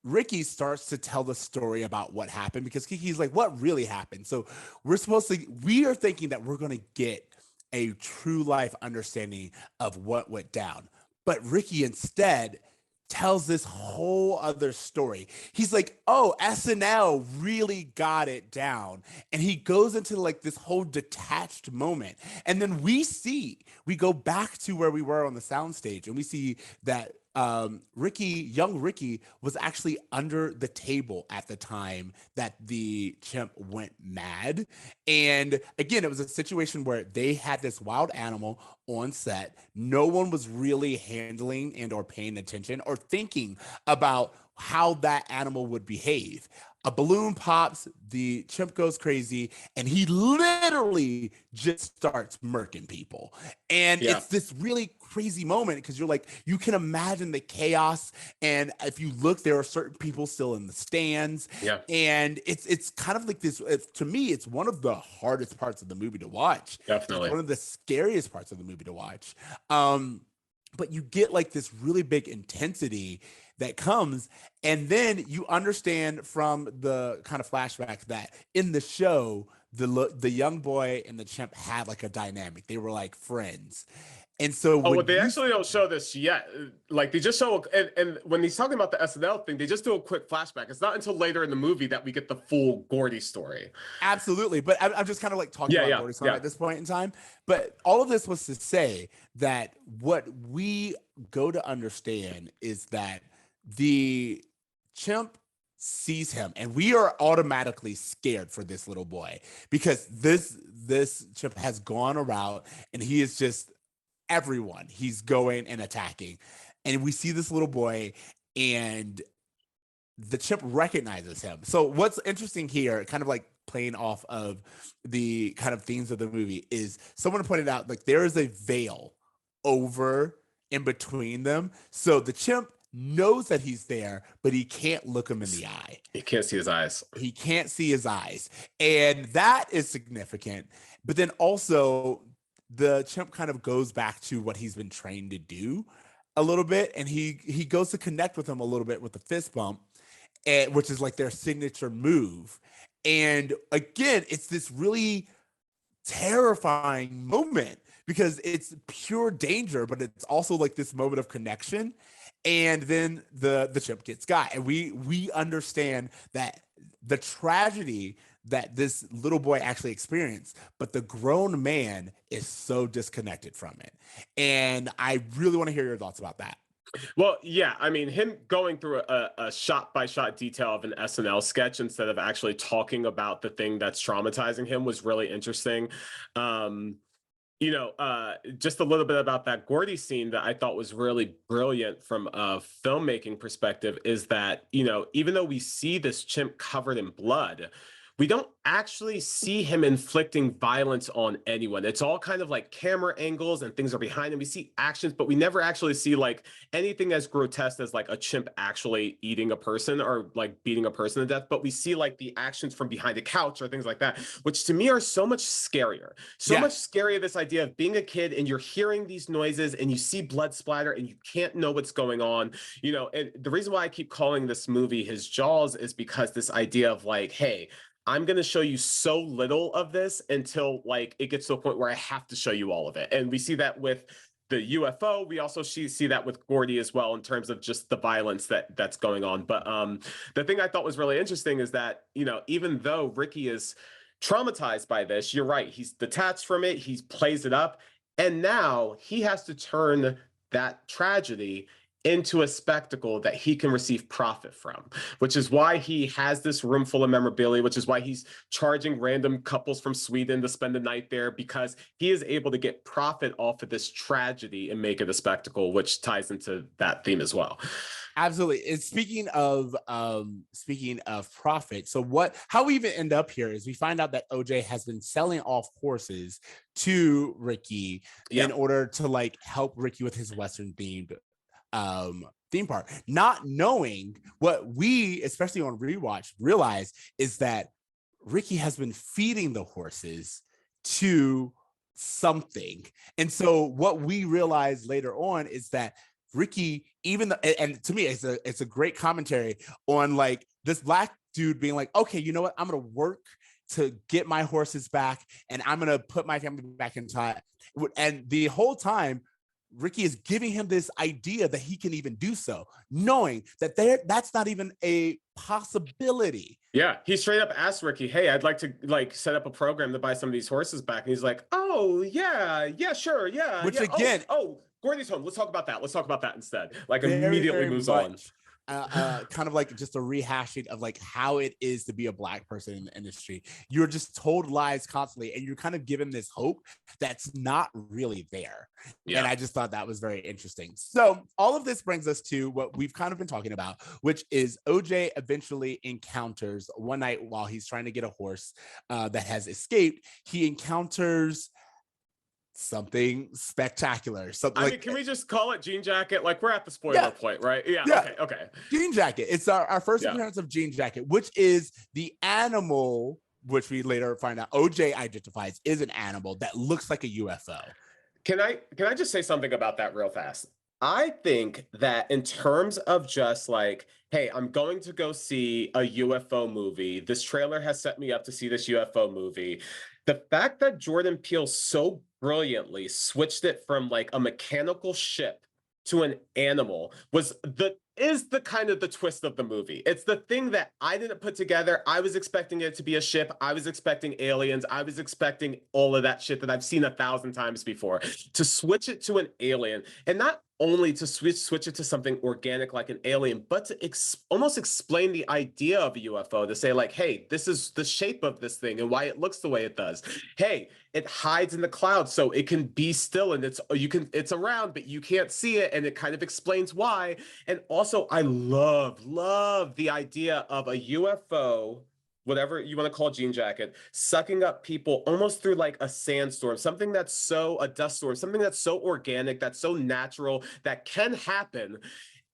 Ricky starts to tell the story about what happened because Kiki's like, what really happened? So we are thinking that we're going to get a true life understanding of what went down. But Ricky instead tells this whole other story. He's like, oh, SNL really got it down. And he goes into like this whole detached moment. And then we go back to where we were on the soundstage and we see that young Ricky was actually under the table at the time that the chimp went mad. And again, it was a situation where they had this wild animal on set. No one was really handling and or paying attention or thinking about how that animal would behave. A balloon pops, the chimp goes crazy, and he literally just starts murking people. And Yeah. it's this really crazy moment because you're like, you can imagine the chaos. And if you look, there are certain people still in the stands. Yeah. And it's kind of like this. To me, it's one of the hardest parts of the movie to watch. It's Definitely. one of the scariest parts of the movie to watch. But you get like this really big intensity that comes, and then you understand from the kind of flashbacks that in the show the young boy and the chimp had like a dynamic. They were like friends. And so Oh, well, when they you actually don't show this yet. Like they just show, and when he's talking about the SNL thing, they just do a quick flashback. It's not until later in the movie that we get the full Gordy story. Absolutely, but I'm just kind of like talking Yeah, about yeah, Gordy's home yeah. at this point in time. But all of this was to say that what we go to understand is that the chimp sees him, and we are automatically scared for this little boy because this chimp has gone around, and he is just everyone. He's going and attacking, and we see this little boy, and the chimp recognizes him. So what's interesting here, kind of like playing off of the kind of themes of the movie, is someone pointed out like there is a veil over in between them. So the chimp knows that he's there, but he can't look him in the eye. You can't see his eyes. He can't see his eyes. And that is significant. But then also the chimp kind of goes back to what he's been trained to do a little bit. And he goes to connect with him a little bit with the fist bump, which is like their signature move. And again, it's this really terrifying moment because it's pure danger, but it's also like this moment of connection. And then the chimp gets got, and we understand that the tragedy that this little boy actually experienced, but the grown man is so disconnected from it. And I really want to hear your thoughts about that. Well, yeah, I mean, him going through a shot-by-shot detail of an SNL sketch instead of actually talking about the thing that's traumatizing him was really interesting. Just a little bit about that Gordy scene that I thought was really brilliant from a filmmaking perspective is that, even though we see this chimp covered in blood, we don't actually see him inflicting violence on anyone. It's all kind of like camera angles and things are behind him. We see actions, but we never actually see like anything as grotesque as like a chimp actually eating a person or like beating a person to death. But we see like the actions from behind a couch or things like that, which to me are so much scarier. So much scarier, this idea of being a kid and you're hearing these noises and you see blood splatter and you can't know what's going on. And the reason why I keep calling this movie his Jaws is because this idea of like, hey, I'm going to show you so little of this until like it gets to a point where I have to show you all of it. And we see that with the UFO. We also see that with Gordy as well in terms of just the violence that's going on. But the thing I thought was really interesting is that, even though Ricky is traumatized by this, you're right. He's detached from it. He plays it up. And now he has to turn that tragedy into a spectacle that he can receive profit from, which is why he has this room full of memorabilia, which is why he's charging random couples from Sweden to spend the night there, because he is able to get profit off of this tragedy and make it a spectacle, which ties into that theme as well. Absolutely. And speaking of profit, so how we even end up here is we find out that OJ has been selling off horses to Ricky in order to like help Ricky with his Western themed theme park, not knowing what we, especially on rewatch, realize is that Ricky has been feeding the horses to something. And so what we realize later on is that Ricky, and to me, it's a great commentary on like this Black dude being like, okay, you know what? I'm going to work to get my horses back and I'm going to put my family back in time. And the whole time, Ricky is giving him this idea that he can even do so, knowing that that's not even a possibility. Yeah, he straight up asked Ricky, "Hey, I'd like to like set up a program to buy some of these horses back." And he's like, "Oh yeah, sure, yeah." Which again, Gordy's home. Let's talk about that. Let's talk about that instead. Like immediately moves on. Kind of like just a rehashing of like how it is to be a Black person in the industry. You're just told lies constantly, and you're kind of given this hope that's not really there. Yeah. And I just thought that was very interesting. So all of this brings us to what we've kind of been talking about, which is OJ eventually encounters one night while he's trying to get a horse that has escaped. He encounters something spectacular. Can we just call it Jean Jacket? Like we're at the spoiler point, right? Yeah. Okay. Jean Jacket. It's our first appearance of Jean Jacket, which is the animal, which we later find out OJ identifies is an animal that looks like a UFO. Can I just say something about that real fast? I think that in terms of just like, hey, I'm going to go see a UFO movie. This trailer has set me up to see this UFO movie. The fact that Jordan Peele so brilliantly switched it from like a mechanical ship to an animal is the kind of the twist of the movie. It's the thing that I didn't put together. I was expecting it to be a ship. I was expecting aliens. I was expecting all of that shit that I've seen 1,000 times before. To switch it to an alien, and not only to switch it to something organic like an alien, but to almost explain the idea of a UFO, to say like, hey, this is the shape of this thing and why it looks the way it does. Hey, it hides in the clouds so it can be still, and it's around, but you can't see it, and it kind of explains why. And also, I love the idea of a UFO, whatever you want to call jean jacket, sucking up people almost through like a sandstorm, something that's a dust storm, something that's so organic, that's so natural, that can happen.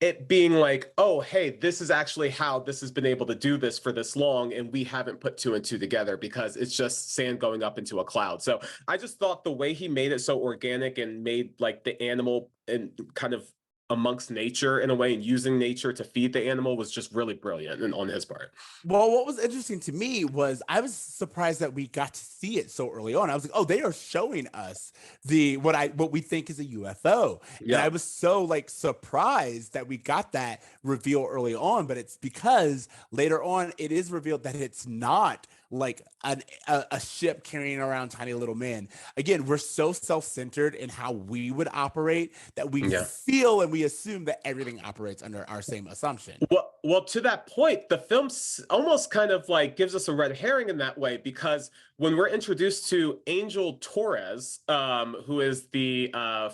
It being like, oh, hey, this is actually how this has been able to do this for this long, and we haven't put two and two together because it's just sand going up into a cloud. So I just thought the way he made it so organic and made like the animal and kind of amongst nature in a way, and using nature to feed the animal, was just really brilliant and on his part. Well, what was interesting to me was I was surprised that we got to see it so early on. I was like, "Oh, they are showing us what we think is a UFO," and I was so like surprised that we got that reveal early on. But it's because later on it is revealed that it's not like a ship carrying around tiny little men. Again, we're so self-centered in how we would operate that we feel and we assume that everything operates under our same assumption. Well, to that point, the film almost kind of like gives us a red herring in that way, because when we're introduced to Angel Torres, who is the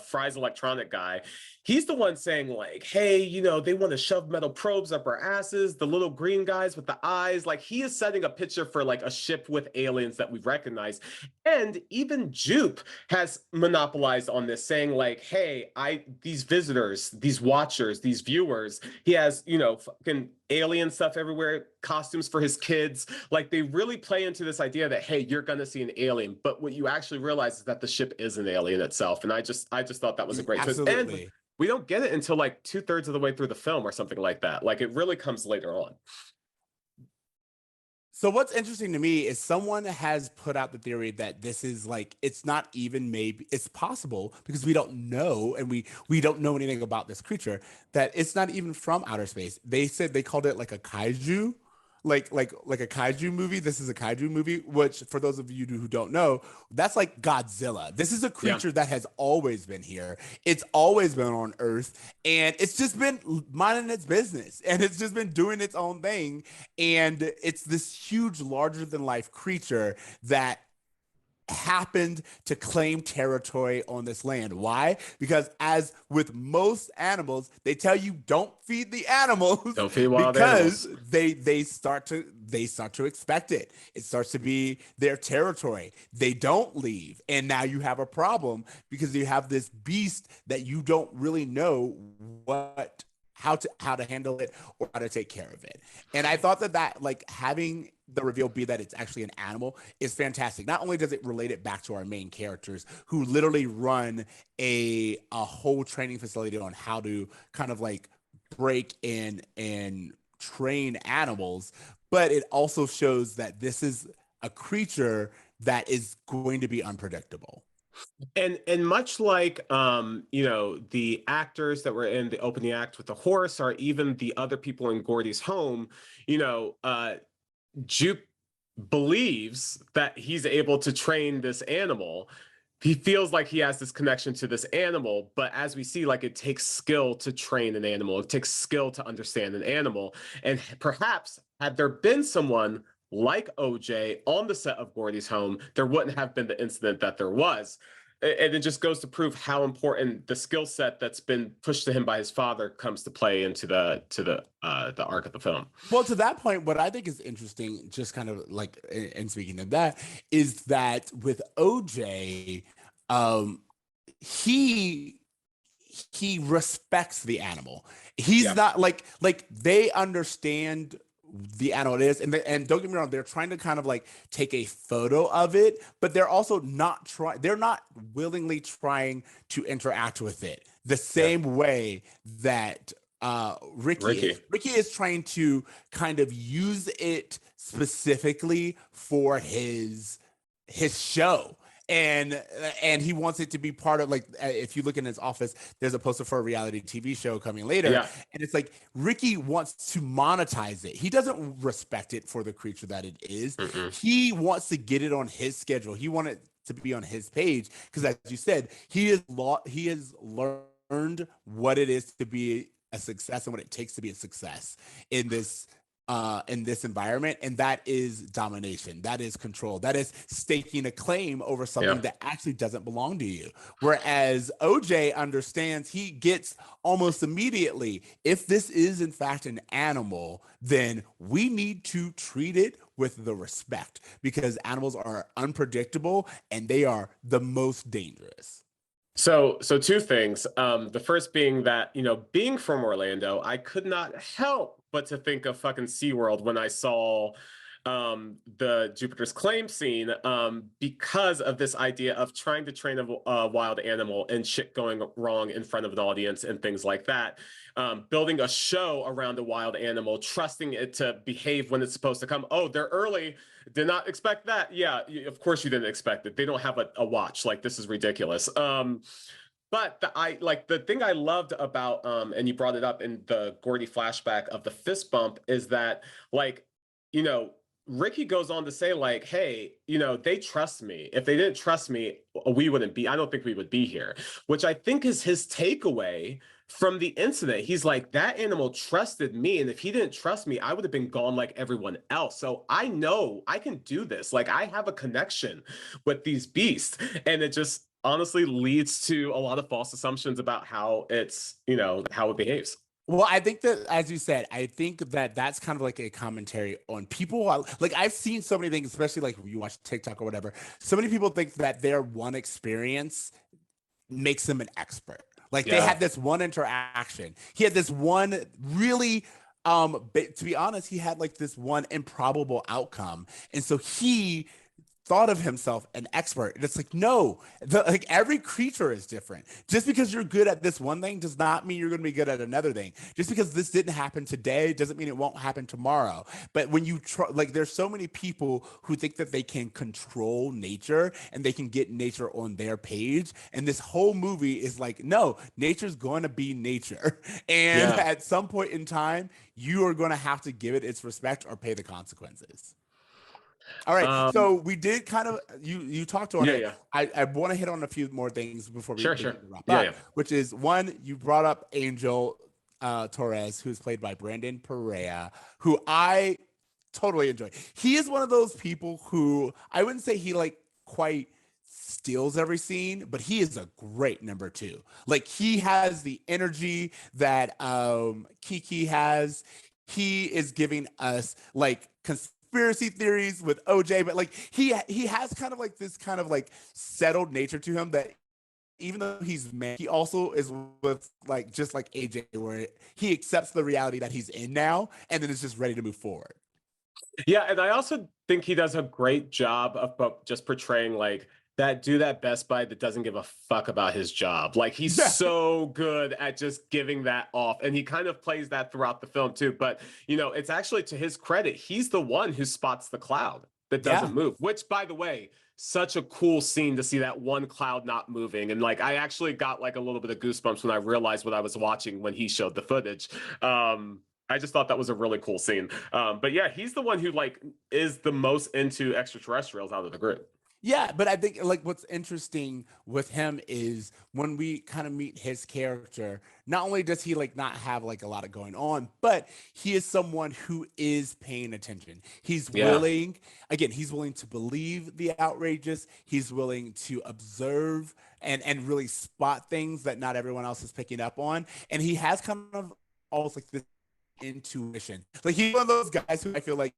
Fry's electronic guy, he's the one saying like, hey, you know, they want to shove metal probes up our asses, the little green guys with the eyes. Like, he is setting a picture for like a ship with aliens that we recognize. And even Jupe has monopolized on this, saying like, hey, these visitors, these watchers, these viewers, he has, you know, fucking alien stuff everywhere, costumes for his kids. Like, they really play into this idea that, hey, you're gonna see an alien, but what you actually realize is that the ship is an alien itself. And I just thought that was a great twist. And we don't get it until like 2/3 of the way through the film or something like that. Like, it really comes later on. So what's interesting to me is someone has put out the theory that this is like, it's not even, maybe it's possible, because we don't know, and we don't know anything about this creature, that it's not even from outer space. They said they called it like a kaiju, like a kaiju movie. This is a kaiju movie, which for those of you who don't know, that's like Godzilla. This is a creature that has always been here. It's always been on Earth, and it's just been minding its business, and it's just been doing its own thing. And it's this huge, larger than life creature that happened to claim territory on this land. Why? Because as with most animals, they tell you don't feed the animals, don't feed wild because animals. they start to expect it. It starts to be their territory. They don't leave, and now you have a problem, because you have this beast that you don't really know how to handle it or how to take care of it. And I thought that like having the reveal be that it's actually an animal is fantastic. Not only does it relate it back to our main characters, who literally run a whole training facility on how to kind of like break in and train animals, but it also shows that this is a creature that is going to be unpredictable. And much like you know, the actors that were in the opening act with the horse, or even the other people in Gordy's home, you know, Jupe believes that he's able to train this animal. He feels like he has this connection to this animal, but as we see, like, it takes skill to train an animal. It takes skill to understand an animal. And perhaps had there been someone like OJ on the set of Gordy's home, there wouldn't have been the incident that there was. And it just goes to prove how important the skill set that's been pushed to him by his father comes to play into the arc of the film. Well, to that point, what I think is interesting, just kind of like, and speaking of that, is that with OJ, he he respects the animal. He's not like they understand the animal it is, and don't get me wrong, they're trying to kind of like take a photo of it, but they're also not trying, they're not willingly trying to interact with it the same way that Ricky is trying to kind of use it specifically for his show. And he wants it to be part of, like, if you look in his office, there's a poster for a reality TV show coming later. And it's like Ricky wants to monetize it. He doesn't respect it for the creature that it is. He wants to get it on his schedule. He wanted to be on his page because, as you said, he has learned learned what it is to be a success and what it takes to be a success in this environment, and that is domination, that is control, that is staking a claim over something Yeah. that actually doesn't belong to you. Whereas OJ understands, he gets almost immediately, if this is in fact an animal, then we need to treat it with the respect, because animals are unpredictable and they are the most dangerous. So two things. The first being that, being from Orlando, I could not help but to think of fucking SeaWorld when I saw the Jupiter's Claim scene, because of this idea of trying to train a wild animal and shit going wrong in front of an audience and things like that. Building a show around a wild animal, trusting it to behave when it's supposed to come. Oh, they're early. Did not expect that. Yeah, of course you didn't expect it. They don't have a watch. Like, this is ridiculous. But the thing I loved about and you brought it up in the Gordy flashback of the fist bump is that, like, Ricky goes on to say, like, hey, they trust me. If they didn't trust me, I don't think we would be here, which I think is his takeaway from the incident. He's like, that animal trusted me. And if he didn't trust me, I would have been gone like everyone else. So I know I can do this. Like, I have a connection with these beasts. And it just honestly leads to a lot of false assumptions about how how it behaves. Well, I think that, as you said, I think that that's kind of like a commentary on people. Like, I've seen so many things, especially like when you watch TikTok or whatever. So many people think that their one experience makes them an expert. Like, they had this one interaction. He had this one really, to be honest, he had like this one improbable outcome. And so he thought of himself an expert. And it's like, no, like, every creature is different. Just because you're good at this one thing does not mean you're going to be good at another thing. Just because this didn't happen today doesn't mean it won't happen tomorrow. But when you try, like, there's so many people who think that they can control nature and they can get nature on their page. And this whole movie is like, no, nature's going to be nature. And at some point in time, you are going to have to give it its respect or pay the consequences. All right, so we did kind of, you talked on it. Yeah. I want to hit on a few more things before we Sure. wrap up. Which is, one, you brought up Angel Torres, who's played by Brandon Perea, who I totally enjoy. He is one of those people who, I wouldn't say he like quite steals every scene, but he is a great number two. Like, he has the energy that Kiki has. He is giving us like conspiracy theories with OJ, but like, he has kind of like this kind of like settled nature to him, that even though he's mad, he also is with, like, just like AJ, where he accepts the reality that he's in now and then is just ready to move forward. Yeah, and I also think he does a great job of just portraying like that dude at Best Buy that doesn't give a fuck about his job. Like, he's so good at just giving that off. And he kind of plays that throughout the film too. But, it's actually to his credit, he's the one who spots the cloud that doesn't move, which, by the way, such a cool scene to see that one cloud not moving. And like, I actually got like a little bit of goosebumps when I realized what I was watching when he showed the footage. I just thought that was a really cool scene. But yeah, he's the one who like is the most into extraterrestrials out of the group. Yeah, but I think like what's interesting with him is when we kind of meet his character, not only does he like not have like a lot of going on, but he is someone who is paying attention. He's willing, again, he's willing to believe the outrageous, he's willing to observe and really spot things that not everyone else is picking up on. And he has kind of almost like this intuition. Like, he's one of those guys who I feel like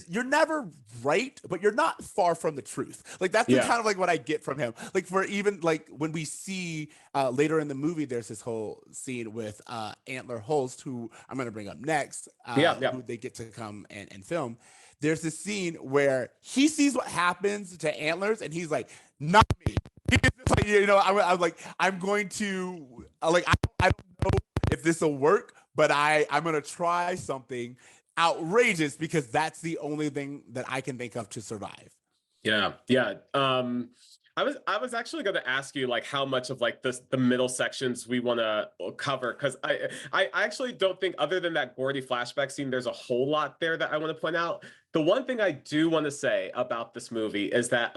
you're never right, but you're not far from the truth. Like, that's the kind of like what I get from him. Like, for even like when we see later in the movie, there's this whole scene with Antler Holst, who I'm going to bring up next, who they get to come and film. There's this scene where he sees what happens to Antlers and he's like, not me. He's just like, I'm like, I'm going to like, I don't know if this will work, but I'm going to try something outrageous because that's the only thing that I can think of to survive. Yeah. I was actually going to ask you like how much of like the middle sections we want to cover, because I actually don't think, other than that Gordy flashback scene, there's a whole lot there that I want to point out. The one thing I do want to say about this movie is that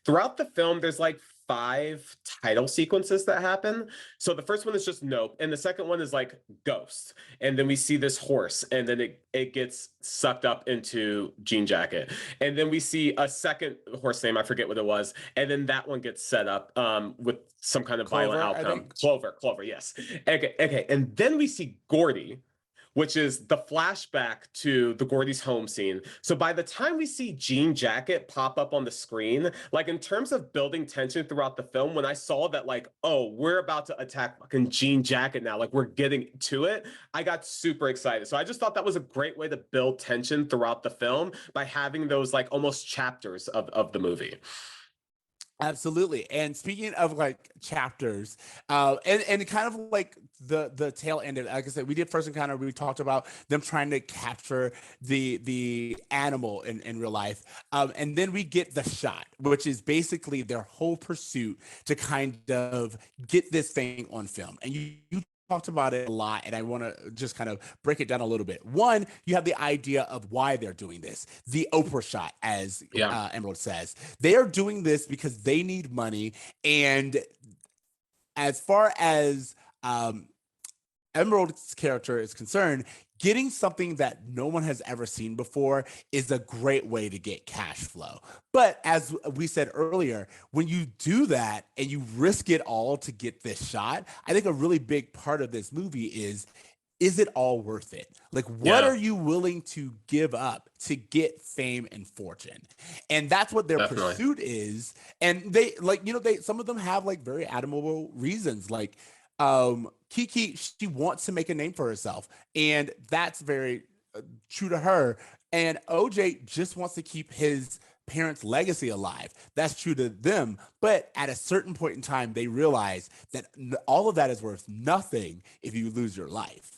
throughout the film, there's like 5 title sequences that happen. So the first one is just Nope, and the second one is like Ghost, and then we see this horse, and then it gets sucked up into Jean Jacket, and then we see a second horse name, I forget what it was, and then that one gets set up with some kind of Clover, violent I outcome. think. Clover, yes. Okay, and then we see Gordy, which is the flashback to the Gordy's home scene. So by the time we see Jean Jacket pop up on the screen, like in terms of building tension throughout the film, when I saw that, like, oh, we're about to attack fucking Jean Jacket now, like we're getting to it, I got super excited. So I just thought that was a great way to build tension throughout the film by having those like almost chapters of the movie. Absolutely. And speaking of like chapters, and kind of like the tail end of it, like I said, we did first encounter. We talked about them trying to capture the animal in real life, and then we get the shot, which is basically their whole pursuit to kind of get this thing on film. And you talked about it a lot, and I want to just kind of break it down a little bit. One, you have the idea of why they're doing this, the Oprah shot, as Emerald says. They are doing this because they need money, and as far as Emerald's character is concerned, getting something that no one has ever seen before is a great way to get cash flow. But as we said earlier, when you do that and you risk it all to get this shot, I think a really big part of this movie is it all worth it? Like, what are you willing to give up to get fame and fortune? And that's what their pursuit is. And they, like, some of them have like very admirable reasons. Like, Kiki, she wants to make a name for herself, and that's very true to her. And OJ just wants to keep his parents' legacy alive. That's true to them. But at a certain point in time, they realize that all of that is worth nothing if you lose your life.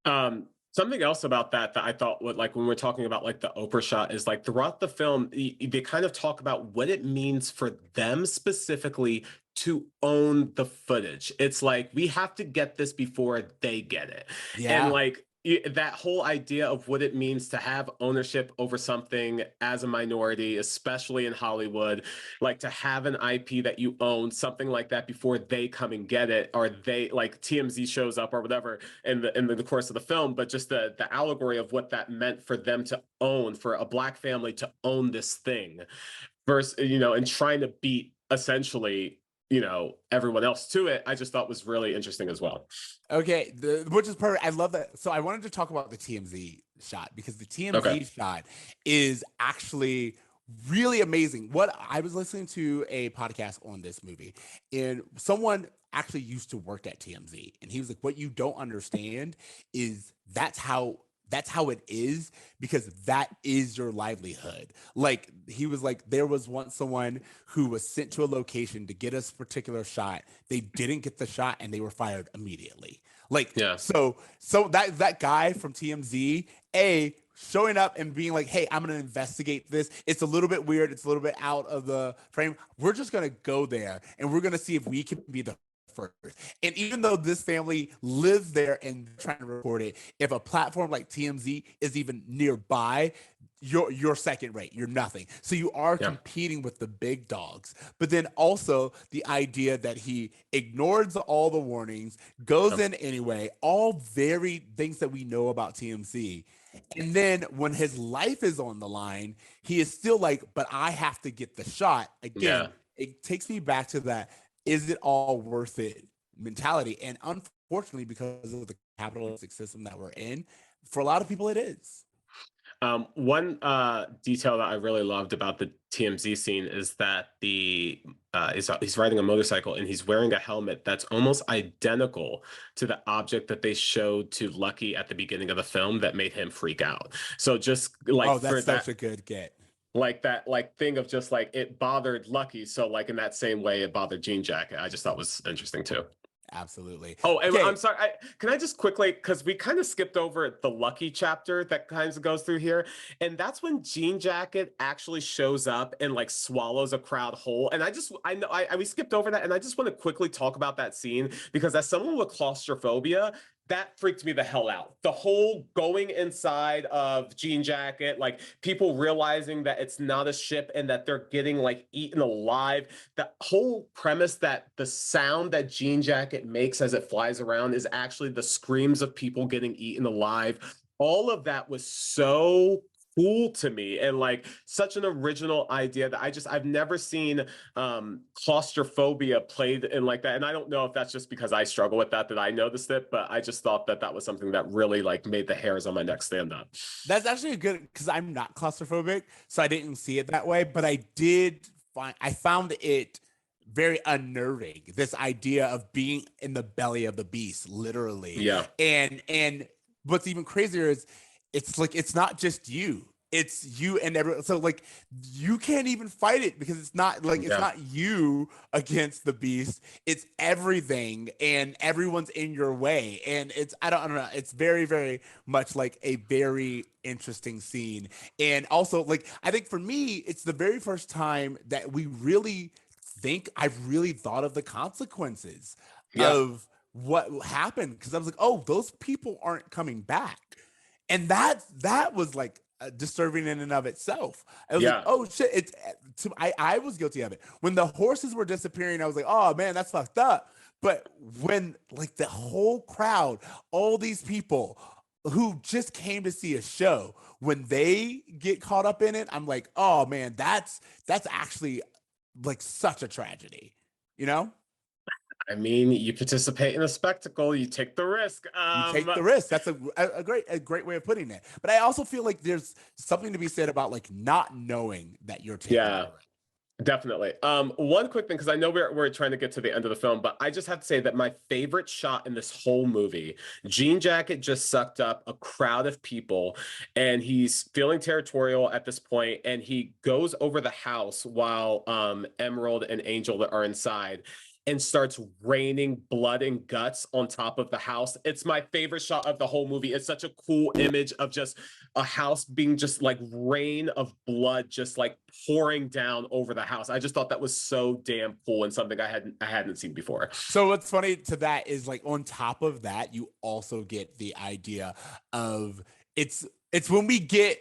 Something else about that I thought would, like, when we're talking about like the Oprah shot, is like throughout the film, they kind of talk about what it means for them specifically to own the footage. It's like, we have to get this before they get it. And like that whole idea of what it means to have ownership over something as a minority, especially in Hollywood, like to have an IP that you own, something like that, before they come and get it, or they, like, TMZ shows up or whatever in the course of the film. But just the allegory of what that meant for them to own, for a Black family to own this thing, versus, and trying to beat essentially everyone else to it, I just thought was really interesting as well. Okay, which is perfect. I love that. So I wanted to talk about the TMZ shot, because the TMZ shot is actually really amazing. What I was listening to a podcast on this movie, and someone actually used to work at TMZ, and he was like, what you don't understand is that's how it is, because that is your livelihood. Like, he was like, there was once someone who was sent to a location to get a particular shot. They didn't get the shot and they were fired immediately. Like, so that guy from TMZ, showing up and being like, hey, I'm going to investigate this. It's a little bit weird. It's a little bit out of the frame. We're just going to go there and we're going to see if we can be the first. And even though this family lives there and trying to record it, if a platform like TMZ is even nearby, you're second rate. You're nothing. So you are competing with the big dogs. But then also the idea that he ignores all the warnings, goes in anyway, all very things that we know about TMZ. And then when his life is on the line, he is still like, but I have to get the shot. Again, it takes me back to that, is it all worth it mentality? And unfortunately, because of the capitalistic system that we're in, for a lot of people, it is. One detail that I really loved about the TMZ scene is that he's riding a motorcycle and he's wearing a helmet that's almost identical to the object that they showed to Lucky at the beginning of the film that made him freak out. So just like, that's such a good get. Like that, like, thing of just like, it bothered Lucky, so like in that same way it bothered Jean Jacket. I just thought was interesting too. Absolutely. Oh, and I'm sorry, can I just quickly, because we kind of skipped over the Lucky chapter that kind of goes through here, and that's when Jean Jacket actually shows up and like swallows a crowd whole. And we skipped over that, and I just want to quickly talk about that scene, because as someone with claustrophobia, that freaked me the hell out. The whole going inside of Jean Jacket, like people realizing that it's not a ship and that they're getting like eaten alive. The whole premise that the sound that Jean Jacket makes as it flies around is actually the screams of people getting eaten alive. All of that was so cool to me, and like such an original idea that I've never seen claustrophobia played in like that. And I don't know if that's just because I struggle with that I noticed it, but I just thought that that was something that really like made the hairs on my neck stand up. That's actually a good, because I'm not claustrophobic, so I didn't see it that way. But I found it very unnerving. This idea of being in the belly of the beast, literally. Yeah. And what's even crazier is it's like it's not just you. It's you and everyone. So like you can't even fight it because it's not like it's not you against the beast. It's everything and everyone's in your way. And I don't know. It's very, very much like a very interesting scene. And also like I think for me, it's the very first time that I've really thought of the consequences of what happened. Cause I was like, oh, those people aren't coming back. And that was like disturbing in and of itself. I was like, oh shit, I was guilty of it. When the horses were disappearing, I was like, oh man, that's fucked up. But when like the whole crowd, all these people who just came to see a show, when they get caught up in it, I'm like, oh man, that's actually like such a tragedy, you know? I mean, you participate in a spectacle, you take the risk. You take the risk. That's a great way of putting it. But I also feel like there's something to be said about like not knowing that you're taking the risk. Definitely. One quick thing, because I know we're trying to get to the end of the film, but I just have to say that my favorite shot in this whole movie, Jean Jacket just sucked up a crowd of people, and he's feeling territorial at this point, and he goes over the house while Emerald and Angel are inside, and starts raining blood and guts on top of the house. It's my favorite shot of the whole movie. It's such a cool image of just a house being just like rain of blood just like pouring down over the house. I just thought that was so damn cool and something I hadn't seen before. So what's funny to that is like on top of that, you also get the idea of it's when we get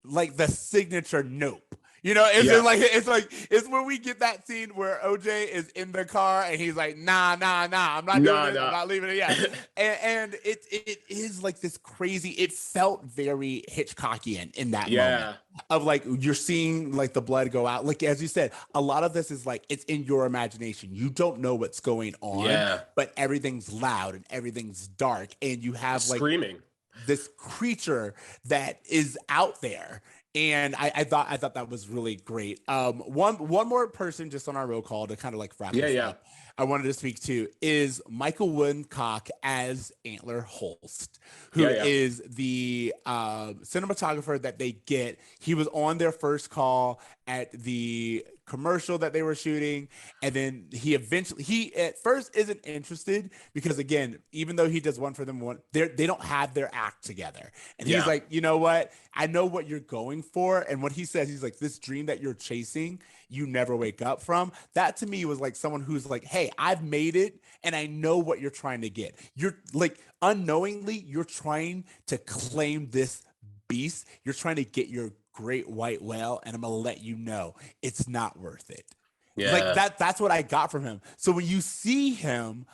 like the signature nope. You know, it's when we get that scene where OJ is in the car and he's like, nah, I'm not doing this. I'm not leaving it yet. and it is like this crazy, it felt very Hitchcockian in that moment of like, you're seeing like the blood go out. Like, as you said, a lot of this is like, it's in your imagination. You don't know what's going on, but everything's loud and everything's dark. And you have like screaming this creature that is out there. And I thought that was really great. One more person just on our roll call to kind of like wrap this up. I wanted to speak to is Michael Woodcock as Antler Holst, who is the cinematographer that they get. He was on their first call at the commercial that they were shooting, and then he at first isn't interested because again, even though he does one for them, they don't have their act together, and he's like, you know what, I know what you're going for. And what he says, he's like, this dream that you're chasing, you never wake up from. That to me was like someone who's like, hey, I've made it and I know what you're trying to get. You're like unknowingly, you're trying to claim this beast. You're trying to get your great white whale, and I'm gonna let you know it's not worth it. Like that's what I got from him. So when you see him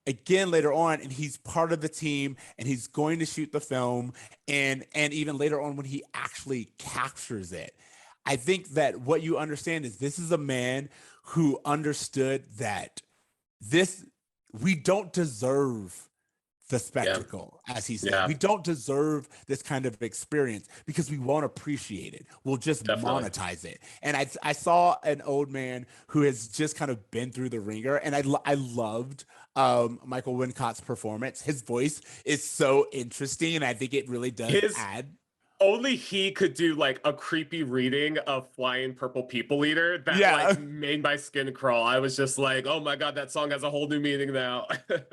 again later on and he's part of the team and he's going to shoot the film, and even later on when he actually captures it, I think that what you understand is this is a man who understood that we don't deserve the spectacle, as he said. We don't deserve this kind of experience because we won't appreciate it. We'll just monetize it. And I saw an old man who has just kind of been through the ringer, and I loved Michael Wincott's performance. His voice is so interesting, and I think it really does add. Only he could do like a creepy reading of Flying Purple People Eater that like made my skin crawl. I was just like, oh my God, that song has a whole new meaning now.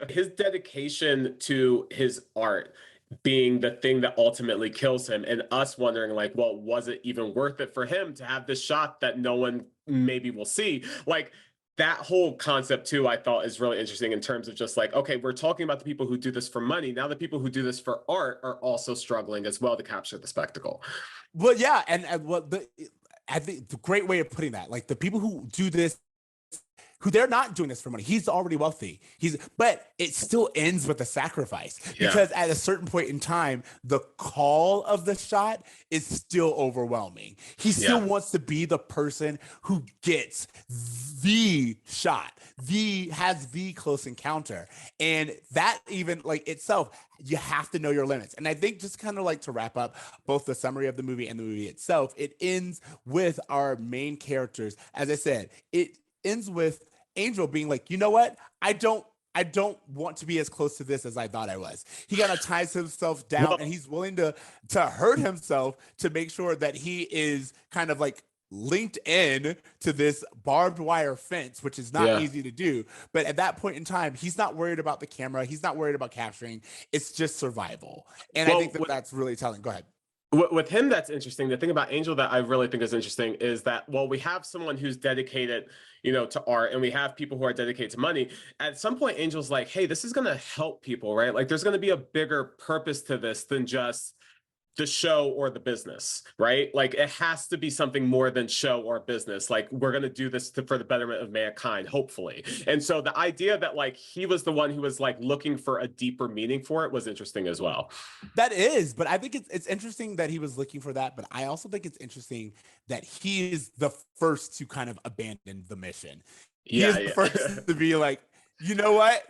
His dedication to his art being the thing that ultimately kills him, and us wondering like, well, was it even worth it for him to have this shot that no one maybe will see? Like, that whole concept too, I thought is really interesting in terms of just like, okay, we're talking about the people who do this for money. Now the people who do this for art are also struggling as well to capture the spectacle. Well, yeah, and what I think the great way of putting that, like the people who do this, who they're not doing this for money. He's already wealthy. But it still ends with a sacrifice because at a certain point in time, the call of the shot is still overwhelming. He still wants to be the person who gets the shot, has the close encounter. And that even like itself, you have to know your limits. And I think just kind of like to wrap up both the summary of the movie and the movie itself, it ends with our main characters. As I said, it ends with Angel being like, you know what? I don't want to be as close to this as I thought I was. He kind of ties himself down and he's willing to hurt himself to make sure that he is kind of like linked in to this barbed wire fence, which is not easy to do. But at that point in time, he's not worried about the camera. He's not worried about capturing. It's just survival. And I think that's really telling. Go ahead. With him, that's interesting. The thing about Angel that I really think is interesting is that, well, we have someone who's dedicated, to art, and we have people who are dedicated to money. At some point, Angel's like, hey, this is going to help people, right? Like, there's going to be a bigger purpose to this than just the show or the business, right? Like it has to be something more than show or business. Like we're going to do this for the betterment of mankind, hopefully. And so the idea that like he was the one who was like looking for a deeper meaning for it was interesting as well. That is, but I think it's interesting that he was looking for that. But I also think it's interesting that he is the first to kind of abandon the mission. He is the first to be like, you know what?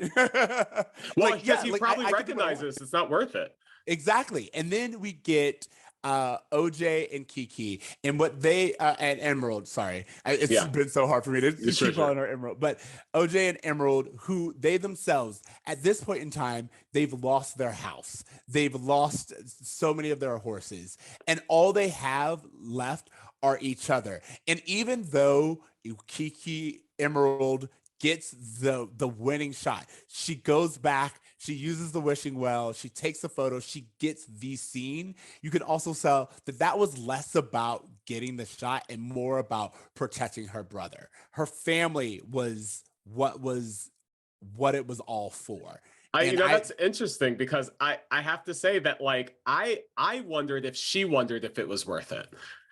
Well, because he probably recognizes it's not worth it. Exactly. And then we get OJ and Kiki and what they and Emerald. Sorry, it's been so hard for me to keep calling her Emerald, but OJ and Emerald, who they themselves at this point in time, they've lost their house, they've lost so many of their horses, and all they have left are each other. And even though Kiki Emerald gets the winning shot, she goes back, she uses the wishing well, she takes a photo, she gets the scene. You can also tell that was less about getting the shot and more about protecting her brother. Her family was what it was all for. That's interesting because I have to say that like I wondered if she wondered if it was worth it.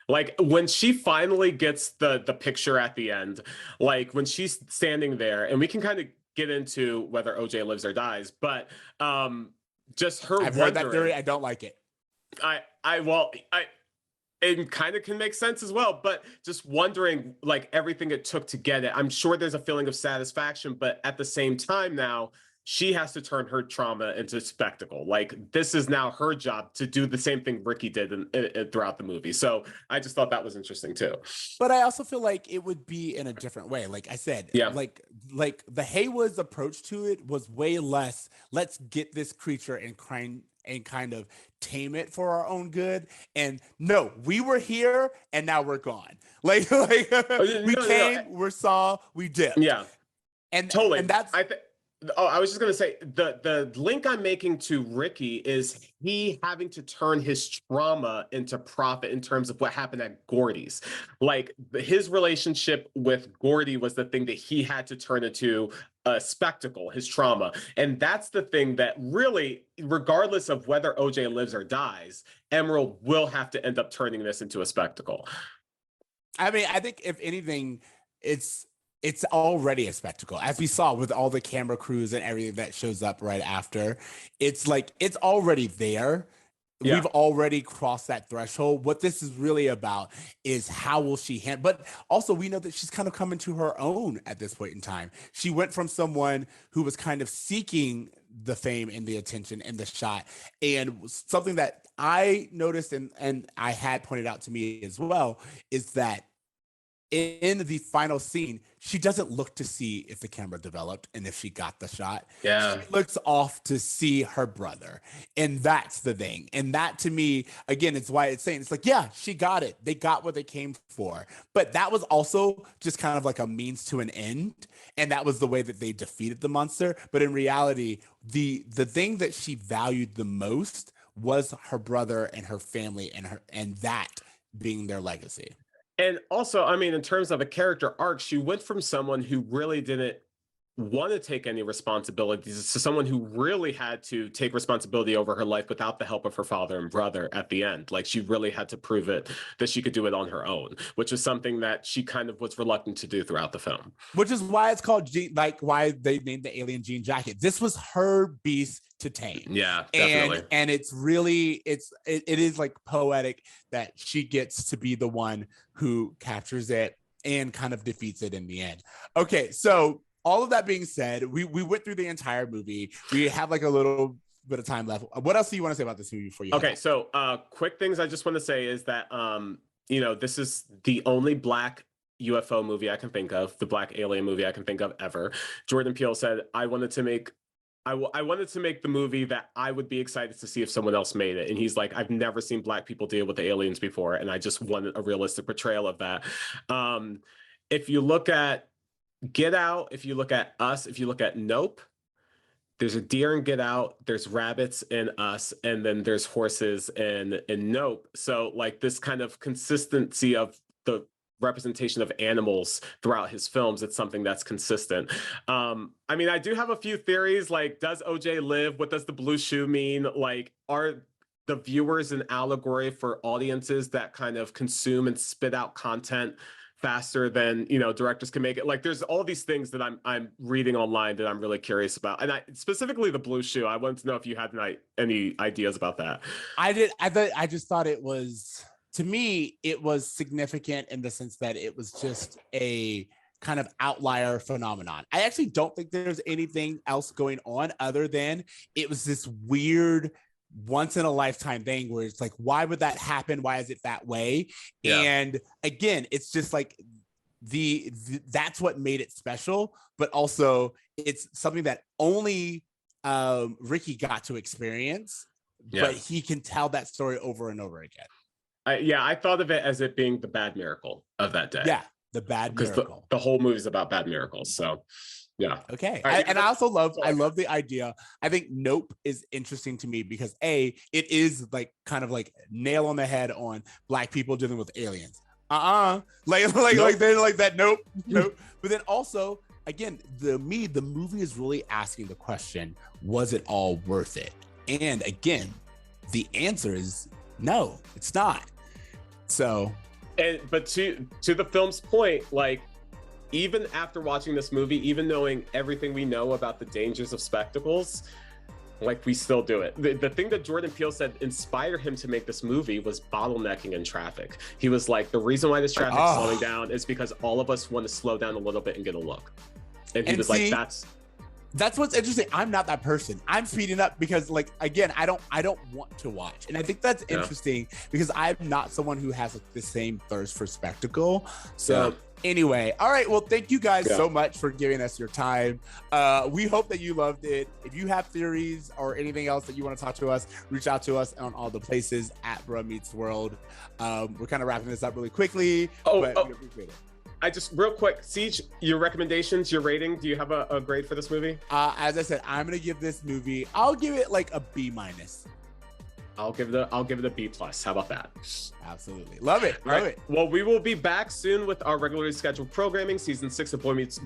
Like when she finally gets the picture at the end, like when she's standing there, and we can kind of get into whether OJ lives or dies, but just her. I've heard that theory. I don't like it. It kind of can make sense as well, but just wondering like everything it took to get it. I'm sure there's a feeling of satisfaction, but at the same time now, she has to turn her trauma into spectacle. Like this is now her job to do the same thing Ricky did throughout the movie. So I just thought that was interesting too. But I also feel like it would be in a different way. Like I said, like the Haywood's approach to it was way less, let's get this creature and kind of tame it for our own good. And no, we were here and now we're gone. We came, we saw, we dipped. Yeah. And totally. And that's I was just going to say the link I'm making to Ricky is he having to turn his trauma into profit in terms of what happened at Gordy's. Like his relationship with Gordy was the thing that he had to turn into a spectacle, his trauma. And that's the thing that really, regardless of whether OJ lives or dies, Emerald will have to end up turning this into a spectacle. I mean, I think if anything, it's already a spectacle, as we saw with all the camera crews and everything that shows up right after. It's like it's already there. Yeah. We've already crossed that threshold. What this is really about is how will she handle, but also we know that she's kind of coming to her own at this point in time. She went from someone who was kind of seeking the fame and the attention and the shot, and something that I noticed and I had pointed out to me as well is that in the final scene, she doesn't look to see if the camera developed and if she got the shot. Yeah. She looks off to see her brother. And that's the thing. And that to me, again, it's why it's saying, it's like, yeah, she got it. They got what they came for. But that was also just kind of like a means to an end. And that was the way that they defeated the monster. But in reality, the thing that she valued the most was her brother and her family and that being their legacy. And also, I mean, in terms of a character arc, she went from someone who really didn't want to take any responsibilities to someone who really had to take responsibility over her life without the help of her father and brother at the end. Like, she really had to prove it that she could do it on her own, which is something that she kind of was reluctant to do throughout the film. Which is why it's called like why they named the alien Jean Jacket. This was her beast to tame. Yeah, definitely. And it's really it is like poetic that she gets to be the one who captures it and kind of defeats it in the end. Okay, so all of that being said, we went through the entire movie. We have like a little bit of time left. What else do you want to say about this movie before you? Okay, so quick things I just want to say is that this is the only Black UFO movie I can think of, the Black alien movie I can think of ever. Jordan Peele said, I wanted to make the movie that I would be excited to see if someone else made it. And he's like, I've never seen Black people deal with the aliens before, and I just wanted a realistic portrayal of that. If you look at Get Out, if you look at Us, if you look at Nope, there's a deer in Get Out, there's rabbits in Us, and then there's horses in Nope. So like this kind of consistency of the representation of animals throughout his films, it's something that's consistent. I mean, I do have a few theories, like, does OJ live? What does the blue shoe mean? Like, are the viewers an allegory for audiences that kind of consume and spit out content faster than directors can make it? Like, there's all these things that I'm reading online that I'm really curious about, and specifically the blue shoe. I wanted to know if you had any ideas about that. I just thought it was, to me, it was significant in the sense that it was just a kind of outlier phenomenon. I actually don't think there's anything else going on other than it was this weird once in a lifetime thing where it's like, why would that happen? Why is it that way? Yeah. And again, it's just like that's what made it special, but also it's something that only Ricky got to experience, but he can tell that story over and over again. I thought of it as it being the bad miracle of that day. Yeah, the bad miracle. Because the whole movie is about bad miracles. So yeah. Okay. Right. I also love the idea. I think Nope is interesting to me because it is like kind of like nail on the head on Black people dealing with aliens. Like they're like that. Nope. But then also, again, the movie is really asking the question, was it all worth it? And again, the answer is no, it's not. So, but to the film's point, like, even after watching this movie, even knowing everything we know about the dangers of spectacles, like, we still do it. The thing that Jordan Peele said inspired him to make this movie was bottlenecking in traffic. He was like, the reason why this traffic is slowing down is because all of us want to slow down a little bit and get a look. And he was like, that's what's interesting. I'm not that person. I'm speeding up because, like, again, I don't want to watch. And I think that's interesting because I'm not someone who has like the same thirst for spectacle. So anyway, all right. Well, thank you guys so much for giving us your time. We hope that you loved it. If you have theories or anything else that you want to talk to us, reach out to us on all the places at Bro Meets World. We're kind of wrapping this up really quickly. But we appreciate it. I just, real quick, Ceej, your recommendations, your rating, do you have a grade for this movie? As I said, I'm going to give this movie, I'll give it like a B-. I'll give it a B+. How about that? Absolutely. Love it. Love it. Well, we will be back soon with our regularly scheduled programming. Season 6 of Boy Meets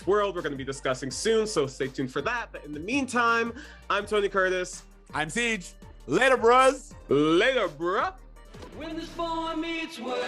World. We're going to be discussing soon, so stay tuned for that. But in the meantime, I'm Tony Curtis. I'm Ceej. Later, bros. Later, bruh. When this boy meets world.